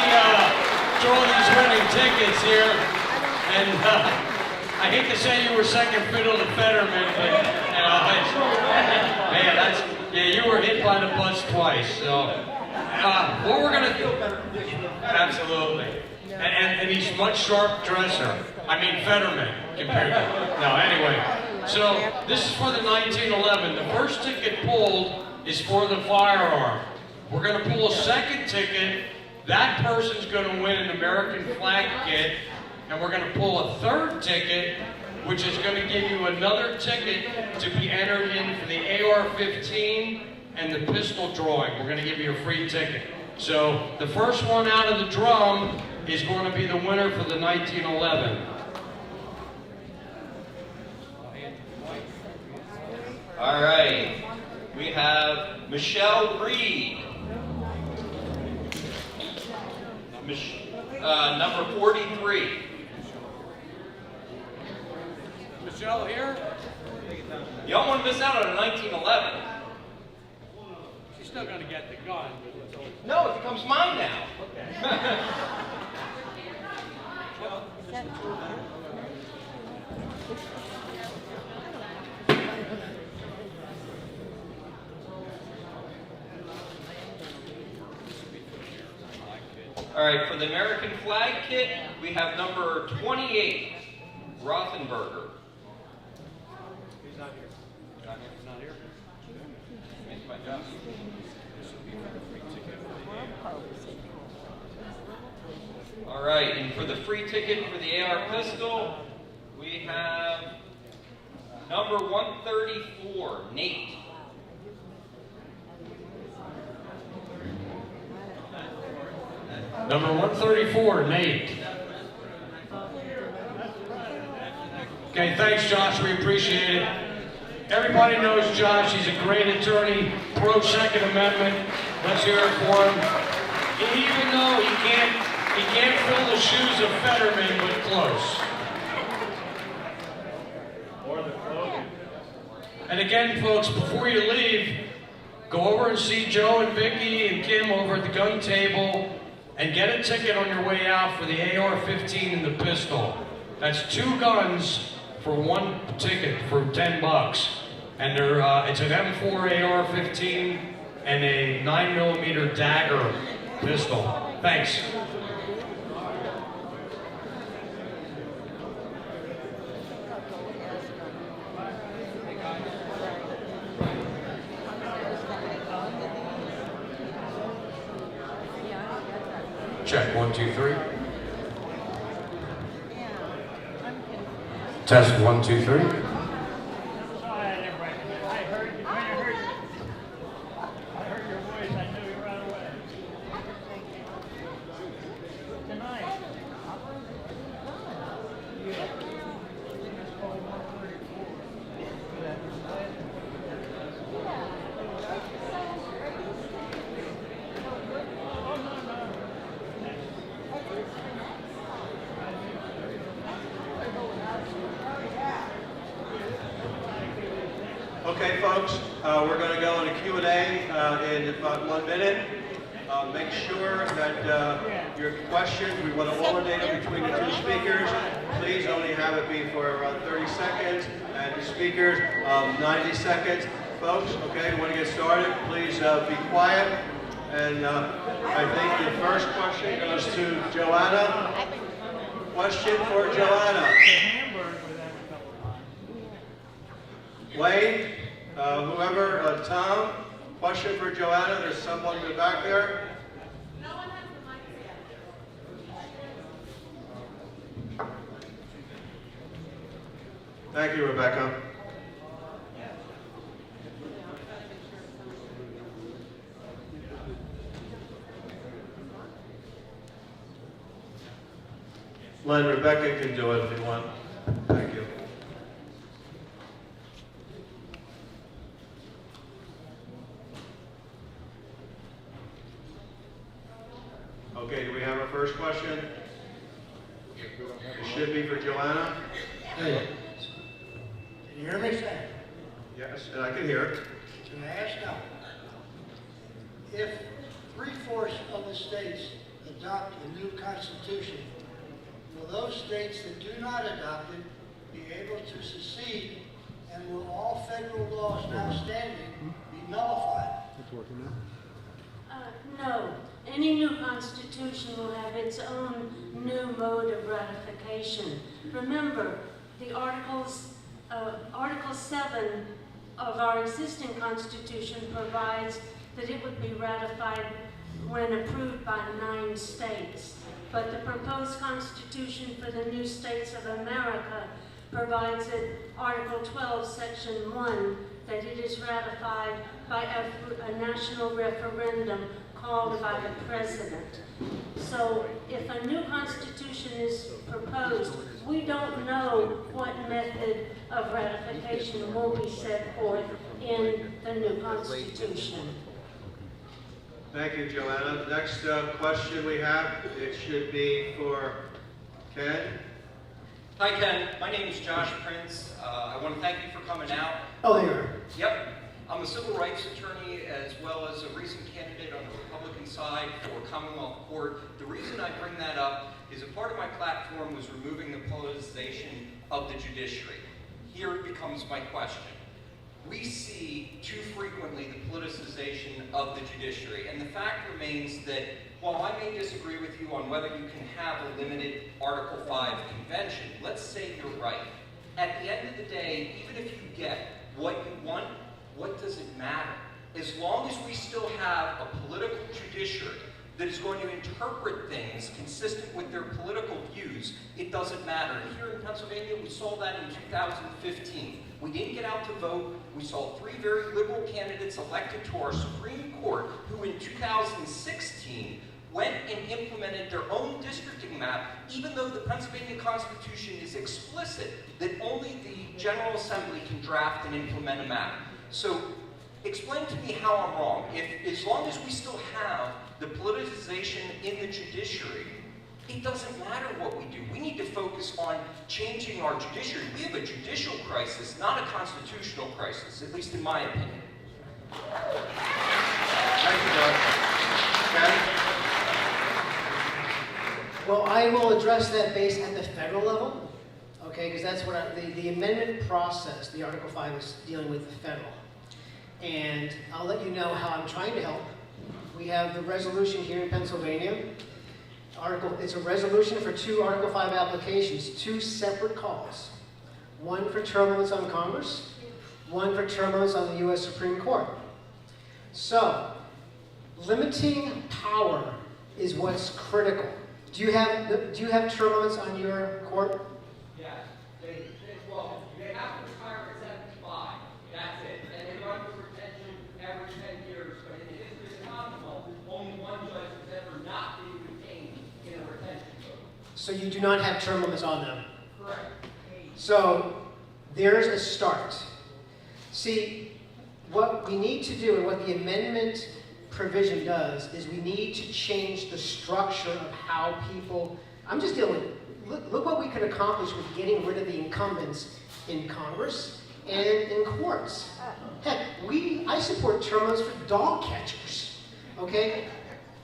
Speaker 2: draw these winning tickets here. And I hate to say you were second fiddle to Fetterman, but man, you were hit by the bus twice. So what we're gonna do? Absolutely. And he's much sharp dresser. I mean Fetterman compared to. No, anyway. So this is for the 1911. The first ticket pulled is for the firearm. We're going to pull a second ticket. That person's going to win an American flag kit. And we're going to pull a third ticket, which is going to give you another ticket to be entered in for the AR-15 and the pistol drawing. We're going to give you a free ticket. So the first one out of the drum is going to be the winner for the 1911.
Speaker 7: All right, we have Michelle Reed, number 43.
Speaker 2: Michelle here?
Speaker 7: You don't want to miss out on a 1911.
Speaker 2: She's still going to get the gun.
Speaker 7: No, it becomes mine now. All right, for the American flag kit, we have number 28, Rothenberger.
Speaker 2: He's not here. Not here?
Speaker 7: Makes my job. All right, and for the free ticket for the AR pistol, we have number 134, Nate.
Speaker 2: Number 134, Nate. Okay, thanks, Josh. We appreciate it. Everybody knows Josh. He's a great attorney, pro Second Amendment. Let's hear it for him. Even though he can't fill the shoes of Fetterman, but close. And again, folks, before you leave, go over and see Joe and Vicki and Kim over at the gun table. And get a ticket on your way out for the AR-15 and the pistol. That's 2 guns for 1 ticket for $10. And it's an M4 AR-15 and a 9mm dagger pistol. Thanks. Check, 1, 2, 3. Test, 1, 2, 3.
Speaker 3: Okay, folks, we're going to go into Q&A in about 1 minute. Make sure that your questions, we want to alternate them between the 2 speakers. Please only have it be for around 30 seconds, and the speakers, 90 seconds. Folks, okay, we want to get started. Please be quiet. And I think the first question goes to Joanna. Question for Joanna. Wayne? Tom, question for Joanna. There's someone in the back there. Thank you, Rebecca. Len, Rebecca can do it if you want. Thank you. Okay, do we have our first question? It should be for Joanna.
Speaker 8: Hey, can you hear me?
Speaker 3: Yes, and I can hear.
Speaker 8: Can I ask now? If 3/4 of the states adopt a new constitution, will those states that do not adopt it be able to secede, and will all federal laws now standing be nullified?
Speaker 6: No. Any new constitution will have its own new mode of ratification. Remember, the Article 7 of our existing constitution provides that it would be ratified when approved by 9 states. But the proposed constitution for the new states of America provides in Article 12, Section 1, that it is ratified by a national referendum called by the President. So if a new constitution is proposed, we don't know what method of ratification will be set forth in the new constitution.
Speaker 3: Thank you, Joanna. Next question we have, it should be for Ken.
Speaker 7: Hi, Ken. My name is Josh Prince. I want to thank you for coming out.
Speaker 5: Oh, there you are.
Speaker 7: Yep. I'm a civil rights attorney as well as a recent candidate on the Republican side for Commonwealth Court. The reason I bring that up is a part of my platform was removing the politicization of the judiciary. Here becomes my question. We see too frequently the politicization of the judiciary, and the fact remains that while I may disagree with you on whether you can have a limited Article 5 convention, let's say you're right. At the end of the day, even if you get what you want, what does it matter? As long as we still have a political judiciary that is going to interpret things consistent with their political views, it doesn't matter. Here in Pennsylvania, we saw that in 2015. We didn't get out to vote. We saw 3 very liberal candidates elected to our Supreme Court who in 2016 went and implemented their own districting map, even though the Pennsylvania Constitution is explicit that only the General Assembly can draft and implement a map. So explain to me how I'm wrong. If, as long as we still have the politicization in the judiciary, it doesn't matter what we do. We need to focus on changing our judiciary. We have a judicial crisis, not a constitutional crisis, at least in my opinion.
Speaker 3: Thank you, Josh. Ken?
Speaker 5: Well, I will address that based at the federal level, okay, because that's what the amendment process, the Article 5 is dealing with the federal. And I'll let you know how I'm trying to help. We have the resolution here in Pennsylvania. It's a resolution for 2 Article 5 applications, 2 separate calls. One for term limits on Congress, one for term limits on the U.S. Supreme Court. So, limiting power is what's critical. Do you have term limits on your court?
Speaker 9: Yes. They have to retire at 75. That's it. And they run for retention every 10 years. But in the history of the Commonwealth, only one judge has ever not been retained in a retention vote.
Speaker 5: So you do not have term limits on them?
Speaker 9: Correct.
Speaker 5: So there's a start. See, what we need to do and what the amendment provision does is we need to change the structure of how people, I'm just dealing with, look what we could accomplish with getting rid of the incumbents in Congress and in courts. Heck, I support term limits for dog catchers, okay?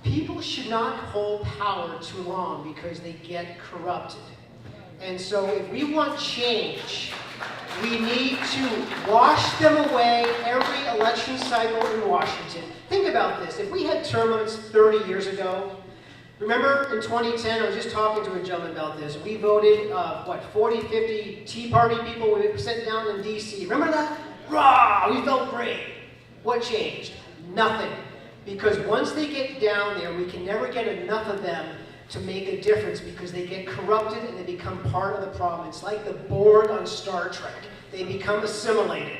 Speaker 5: People should not hold power too long because they get corrupted. And so if we want change, we need to wash them away every election cycle in Washington. Think about this. If we had term limits 30 years ago, remember in 2010, I was just talking to a gentleman about this. We voted, 40, 50 Tea Party people we sent down in D.C. Remember that? rah, we felt great. What changed? Nothing. Because once they get down there, we can never get enough of them to make a difference because they get corrupted and they become part of the problem. It's like the Borg on Star Trek. They become assimilated.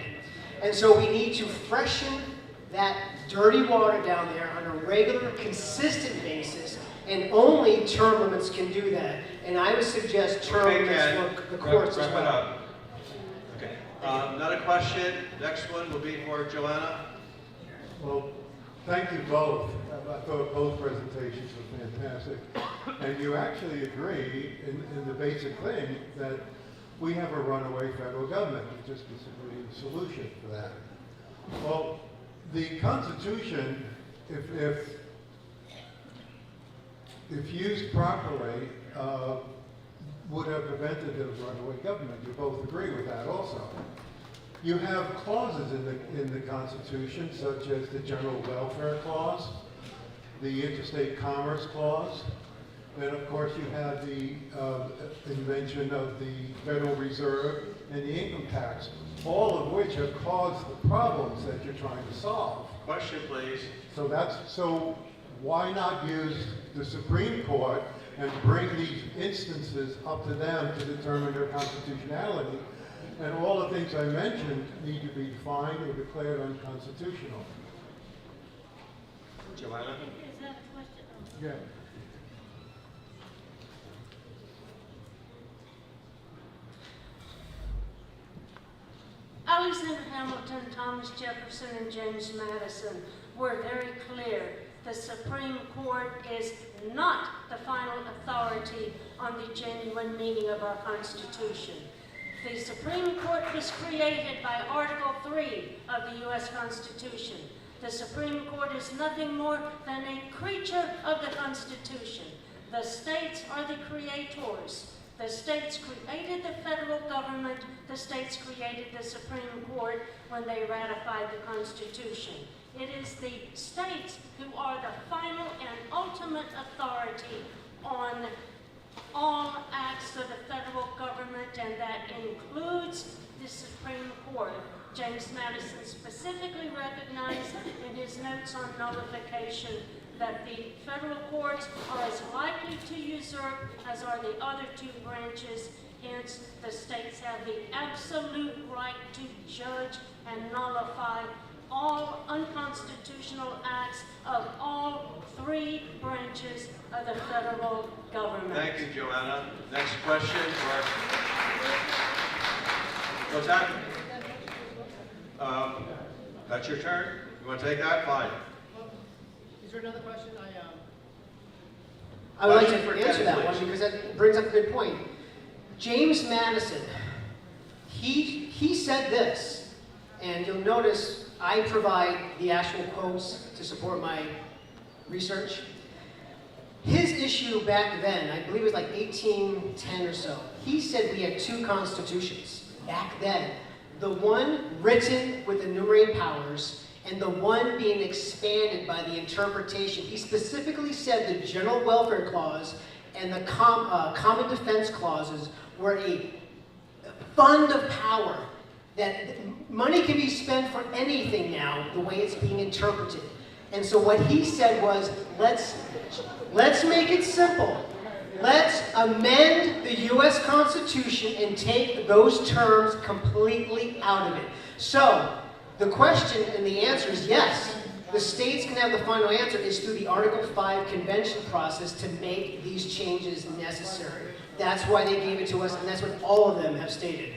Speaker 5: And so we need to freshen that dirty water down there on a regular, consistent basis, and only term limits can do that. And I would suggest term limits for the courts as well.
Speaker 3: Okay. Another question. Next one will be for Joanna.
Speaker 10: Well, thank you both. I thought both presentations were fantastic. And you actually agree in the basic thing that we have a runaway federal government. We just disagree with the solution for that. Well, the Constitution, if used properly, would have prevented a runaway government. You both agree with that also. You have clauses in the Constitution, such as the General Welfare Clause, the Interstate Commerce Clause, and of course you have the invention of the Federal Reserve and the income tax, all of which have caused the problems that you're trying to solve.
Speaker 3: Question, please.
Speaker 10: So why not use the Supreme Court and bring these instances up to them to determine their constitutionality? And all the things I mentioned need to be defined or declared unconstitutional.
Speaker 3: Joanna?
Speaker 6: Is that a question?
Speaker 10: Yeah.
Speaker 6: Alexander Hamilton, Thomas Jefferson, and James Madison were very clear. The Supreme Court is not the final authority on the genuine meaning of our Constitution. The Supreme Court was created by Article 3 of the U.S. Constitution. The Supreme Court is nothing more than a creature of the Constitution. The states are the creators. The states created the federal government. The states created the Supreme Court when they ratified the Constitution. It is the states who are the final and ultimate authority on all acts of the federal government, and that includes the Supreme Court. James Madison specifically recognized in his notes on nullification that the federal courts are as likely to usurp as are the other two branches. Hence, the states have the absolute right to judge and nullify all unconstitutional acts of all three branches of the federal government.
Speaker 3: Thank you, Joanna. Next question. What's that? That's your turn. You want to take that? Fine.
Speaker 5: Is there another question? I would like to answer that one because that brings up a good point. James Madison, he said this, and you'll notice I provide the actual quotes to support my research. His issue back then, I believe it was like 1810 or so, he said we had two constitutions back then. The one written with enumerated powers, and the one being expanded by the interpretation. He specifically said the General Welfare Clause and the Common Defense Clauses were a fund of power, that money can be spent for anything now, the way it's being interpreted. And so what he said was, let's make it simple. Let's amend the U.S. Constitution and take those terms completely out of it. So, the question and the answer is yes. The states can have the final answer is through the Article 5 convention process to make these changes necessary. That's why they gave it to us, and that's what all of them have stated.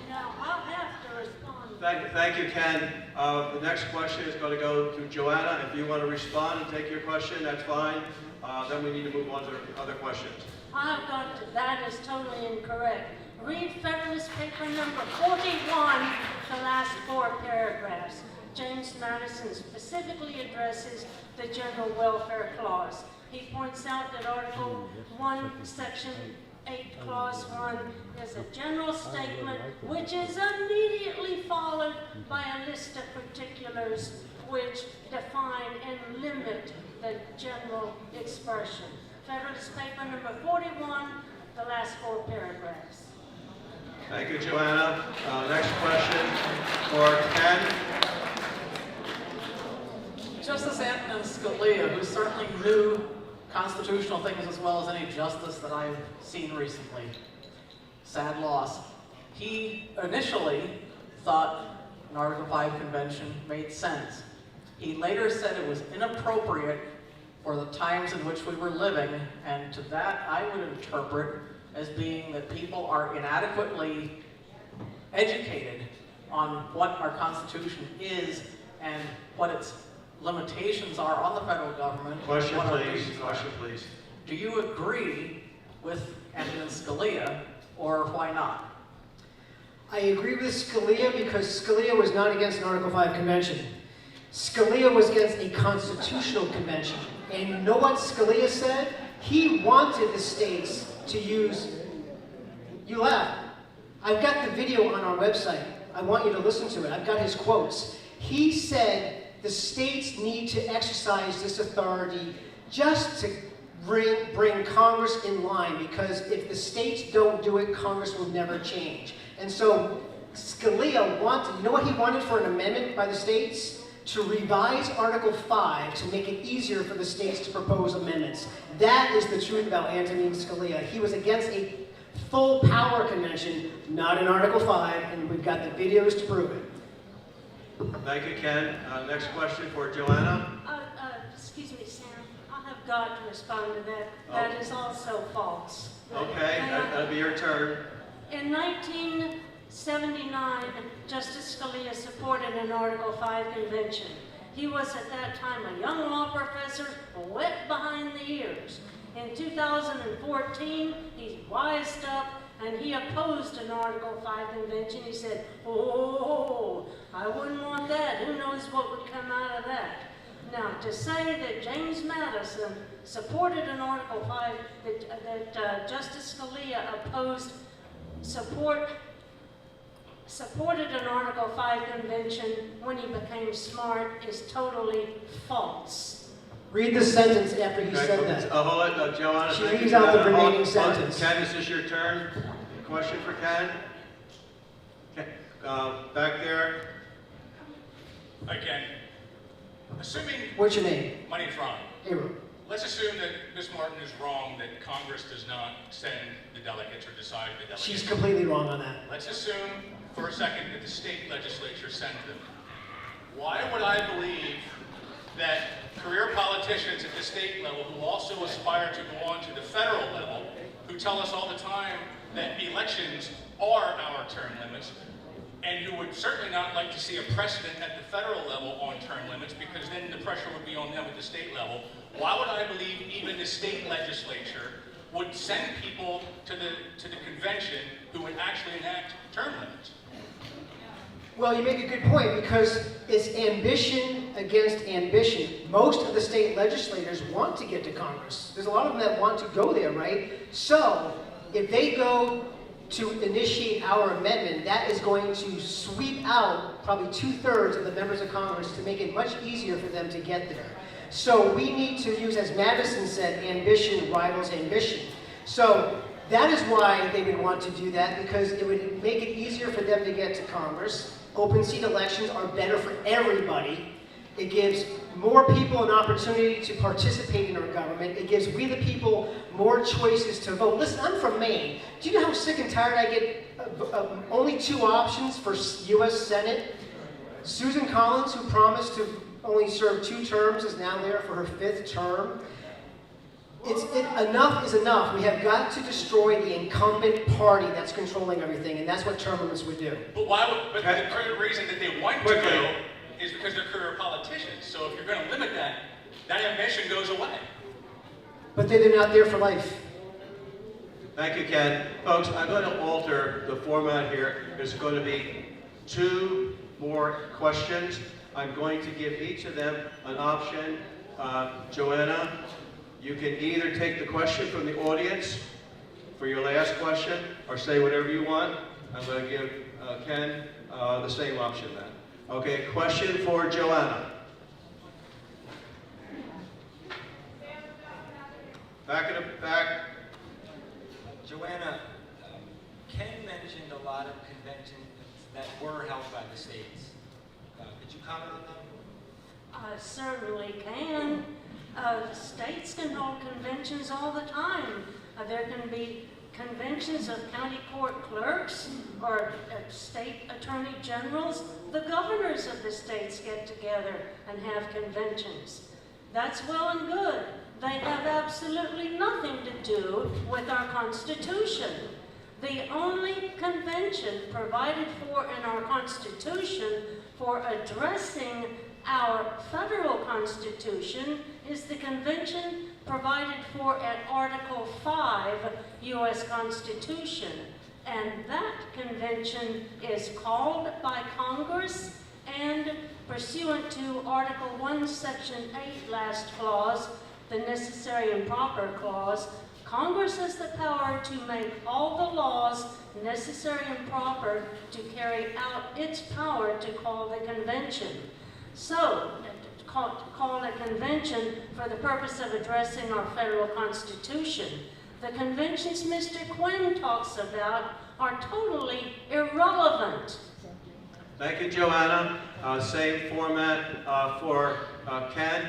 Speaker 6: Now, I'll have to respond.
Speaker 3: Thank you, Ken. The next question is going to go to Joanna. If you want to respond and take your question, that's fine. Then we need to move on to other questions.
Speaker 6: That is totally incorrect. Read Federalist Paper number 41, the last 4 paragraphs. James Madison specifically addresses the General Welfare Clause. He points out that Article 1, Section 8, Clause 1 is a general statement which is immediately followed by a list of particulars which define and limit the general expression. Federalist Paper number 41, the last 4 paragraphs.
Speaker 3: Thank you, Joanna. Next question for Kenn.
Speaker 11: Justice Antonin Scalia, who certainly knew constitutional things as well as any justice that I've seen recently. Sad loss. He initially thought an Article 5 convention made sense. He later said it was inappropriate for the times in which we were living, and to that I would interpret as being that people are inadequately educated on what our Constitution is and what its limitations are on the federal government.
Speaker 3: Question,
Speaker 11: what our
Speaker 3: please.
Speaker 11: duties are.
Speaker 3: Question, please.
Speaker 11: Do you agree with Antonin Scalia, or why not?
Speaker 5: I agree with Scalia because Scalia was not against an Article 5 convention. Scalia was against a constitutional convention. And you know what Scalia said? He wanted the states to use... You laugh. I've got the video on our website. I want you to listen to it. I've got his quotes. He said the states need to exercise this authority just to bring Congress in line, because if the states don't do it, Congress will never change. And so Scalia wanted, you know what he wanted for an amendment by the states? To revise Article 5 to make it easier for the states to propose amendments. That is the truth about Antonin Scalia. He was against a full power convention, not an Article 5, and we've got the videos to prove it.
Speaker 3: Thank you, Kenn. Next question for Joanna.
Speaker 6: Excuse me, Sam. I have got to respond to that. That is also false.
Speaker 3: Okay, that'll be your turn.
Speaker 6: In 1979, Justice Scalia supported an Article 5 convention. He was at that time a young law professor, wet behind the ears. In 2014, he's wised up and he opposed an Article 5 convention. He said, oh, I wouldn't want that. Who knows what would come out of that? Now, to say that James Madison supported an Article 5, that Justice Scalia supported an Article 5 convention when he became smart is totally false.
Speaker 5: Read the sentence after he said that.
Speaker 3: Hold it, Joanna.
Speaker 5: She leaves out the remaining sentence.
Speaker 3: Kenn, is this your turn? Question for Kenn? Back there.
Speaker 12: Again, assuming...
Speaker 5: What's your name?
Speaker 12: My name's Ron.
Speaker 5: Hey, Ron.
Speaker 12: Let's assume that Ms. Martin is wrong, that Congress does not send the delegates or decide the delegates.
Speaker 5: She's completely wrong on that.
Speaker 12: Let's assume for a second that the state legislature sends them. Why would I believe that career politicians at the state level who also aspire to go on to the federal level, who tell us all the time that elections are our term limits, and who would certainly not like to see a precedent at the federal level on term limits, because then the pressure would be on them at the state level, why would I believe even the state legislature would send people to the convention who would actually enact term limits?
Speaker 5: Well, you make a good point, because it's ambition against ambition. Most of the state legislators want to get to Congress. There's a lot of them that want to go there, right? So, if they go to initiate our amendment, that is going to sweep out probably 2/3 of the members of Congress to make it much easier for them to get there. So we need to use, as Madison said, ambition rivals ambition. So that is why they would want to do that, because it would make it easier for them to get to Congress. Open seat elections are better for everybody. It gives more people an opportunity to participate in our government. It gives we the people more choices to vote. Listen, I'm from Maine. Do you know how sick and tired I get of only 2 options for U.S. Senate? Susan Collins, who promised to only serve 2 terms, is now there for her 5th term. Enough is enough. We have got to destroy the incumbent party that's controlling everything, and that's what term limits would do.
Speaker 12: But the current reason that they want to go is because they're career politicians. So if you're going to limit that, that ambition goes away.
Speaker 5: But they're not there for life.
Speaker 3: Thank you, Kenn. Folks, I'm going to alter the format here. There's going to be 2 more questions. I'm going to give each of them an option. Joanna, you can either take the question from the audience for your last question, or say whatever you want. I'm going to give Kenn the same option then. Okay, question for Joanna.
Speaker 7: Back in the back. Joanna,
Speaker 13: Ken mentioned a lot of conventions that were held by the states. Could you comment on that?
Speaker 6: I certainly can. States can hold conventions all the time. There can be conventions of county court clerks or state attorney generals. The governors of the states get together and have conventions. That's well and good. They have absolutely nothing to do with our Constitution. The only convention provided for in our Constitution for addressing our federal Constitution is the convention provided for at Article 5, U.S. Constitution. And that convention is called by Congress, and pursuant to Article 1, Section 8, last clause, the necessary and proper clause, Congress has the power to make all the laws necessary and proper to carry out its power to call the convention. So, call a convention for the purpose of addressing our federal Constitution. The conventions Mr. Quinn talks about are totally irrelevant.
Speaker 3: Thank you, Joanna. Same format for Ken.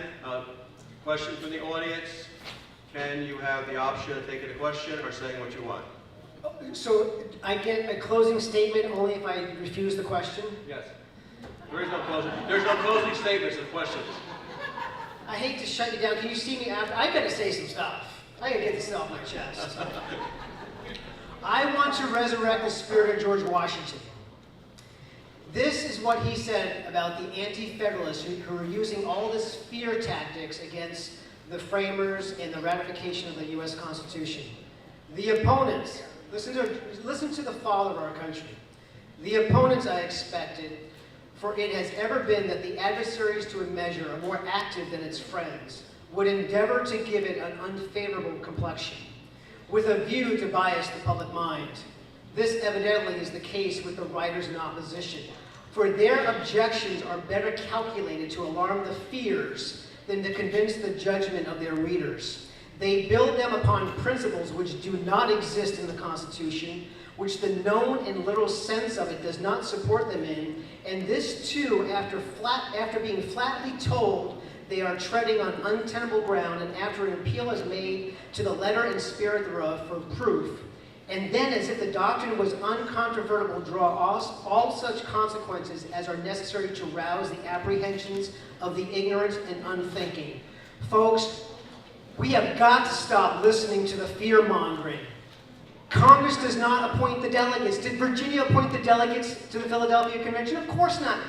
Speaker 3: Question from the audience. Ken, you have the option of taking a question or saying what you want.
Speaker 5: So I get a closing statement only if I refuse the question?
Speaker 3: Yes. There is no closing. There's no closing statements and questions.
Speaker 5: I hate to shut you down. Can you see me after? I gotta say some stuff. I gotta get this off my chest. I want to resurrect the spirit of George Washington. This is what he said about the anti-federalists who are using all this fear tactics against the framers and the ratification of the U.S. Constitution. The opponents, listen to the father of our country. The opponents, I expected, for it has ever been that the adversaries to a measure are more active than its friends, would endeavor to give it an unfavorable complexion, with a view to bias the public mind. This evidently is the case with the writers in opposition, for their objections are better calculated to alarm the fears than to convince the judgment of their readers. They build them upon principles which do not exist in the Constitution, which the known and literal sense of it does not support them in, and this too after being flatly told they are treading on untenable ground, and after an appeal is made to the letter and spirit thereof for proof, and then as if the doctrine was uncontrovertible, draw all such consequences as are necessary to rouse the apprehensions of the ignorant and unthinking. Folks, we have got to stop listening to the fear-mongering. Congress does not appoint the delegates. Did Virginia appoint the delegates to the Philadelphia Convention? Of course not.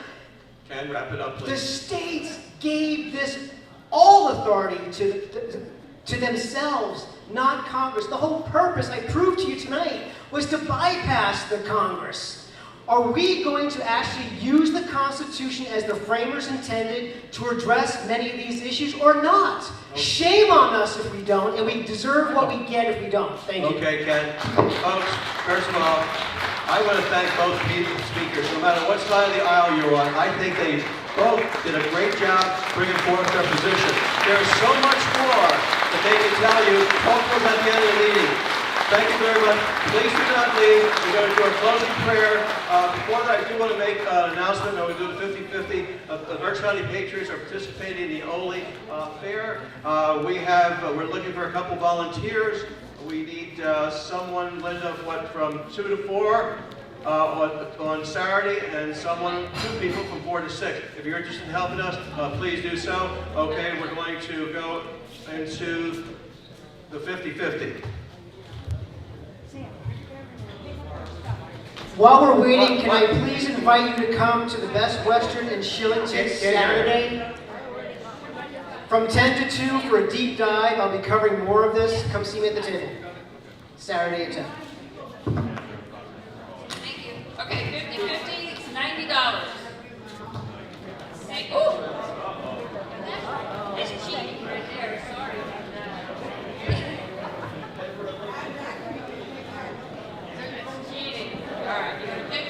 Speaker 3: Ken, wrap it up, please.
Speaker 5: The states gave this all authority to themselves, not Congress. The whole purpose, I proved to you tonight, was to bypass the Congress. Are we going to actually use the Constitution as the framers intended to address many of these issues or not? Shame on us if we don't, and we deserve what we get if we don't. Thank you.
Speaker 3: Okay, Ken. Folks, first of all, I want to thank both speakers. No matter what side of the aisle you're on, I think they both did a great job bringing forth their position. There's so much more that they can tell you. Hopefully at the end of the meeting. Thank you very much. Please do not leave. We're going to do a closing prayer. Before that, I do want to make an announcement. We're going to do the 50-50. The Berks County Patriots are participating in the Ole Fair. We're looking for a couple volunteers. We need someone, Linda, from 2 to 4 on Saturday, and two people from 4 to 6. If you're interested in helping us, please do so. Okay, we're going to go into the 50-50.
Speaker 5: While we're waiting, can I please invite you to come to the Best Western in Shillington Saturday from 10 to 2 for a deep dive. I'll be covering more of this. Come see me at the table. Saturday at 10.
Speaker 14: Thank you. Okay, 50-50, it's $90. Hey, ooh! That's cheating right there, sorry about that. That's cheating. All right, you gonna pick?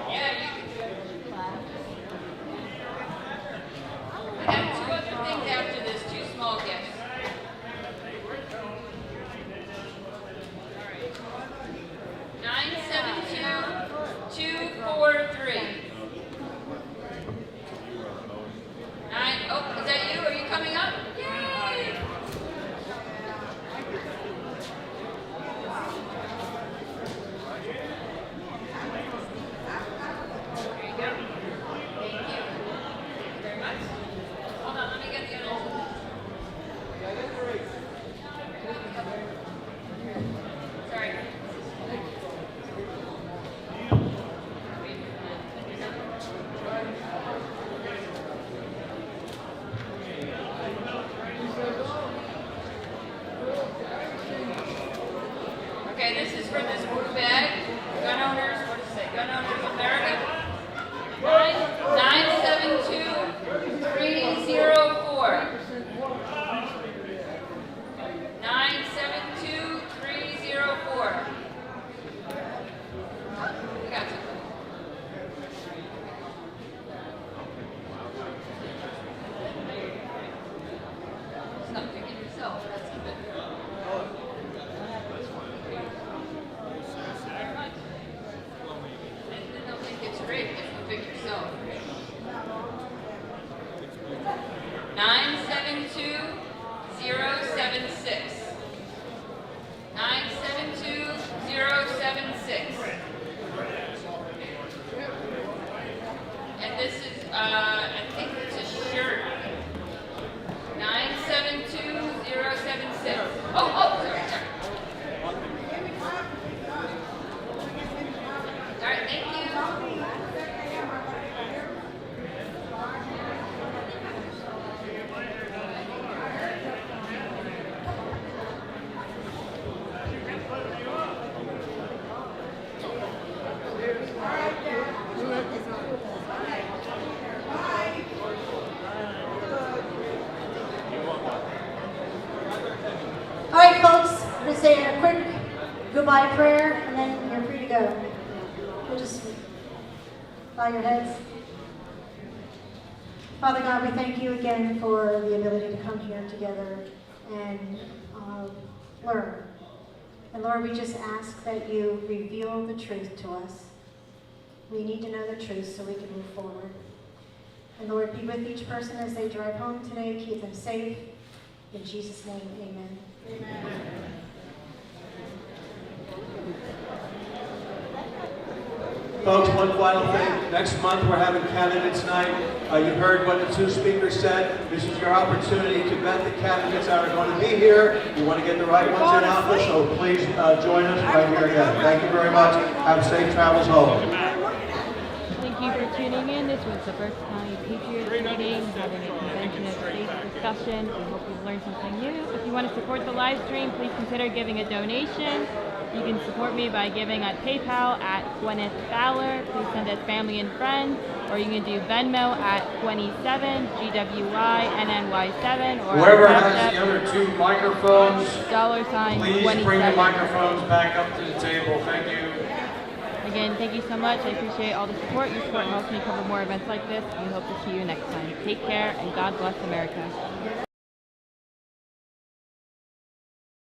Speaker 14: Yeah, you can. I have 2 other things after this, 2 small gifts. All right. Okay, this is for this blue bag. Gun owners, what does it say? Gun owners of America. 972304. 972304. We got something. Stop picking yourself. That's good. And they'll think it's great if you pick yourself. 972076. 972076. And this is, I think it's a shirt. 972076. Oh, sorry. All right, thank you.
Speaker 4: All right, folks, we're going to say a quick goodbye prayer, and then you're free to go. We'll just bow your heads. Father God, we thank you again for the ability to come here together and learn. And Lord, we just ask that you reveal the truth to us. We need to know the truth so we can move forward. And Lord, be with each person as they drive home today. Keep them safe. In Jesus' name, amen.
Speaker 3: Folks, one final thing. Next month we're having candidates night. You heard what the two speakers said. This is your opportunity to vet the candidates that are going to be here. You want to get the right ones in office, so please join us right here again. Thank you very much. Have safe travels home.
Speaker 15: Thank you for tuning in. This was the Berks County Patriots meeting, having a convention of states discussion. We hope you've learned something new. If you want to support the live stream, please consider giving a donation. You can support me by giving at PayPal at Gwyneth Fowler. Please send us family and friends, or you can do Venmo at 27 GWYNNY7 or
Speaker 2: Whoever has the other two microphones,
Speaker 15: $27.
Speaker 2: please bring the microphones back up to the table. Thank you.
Speaker 15: Again, thank you so much. I appreciate all the support. Your support helps me cover more events like this. We hope to see you next time. Take care, and God bless America.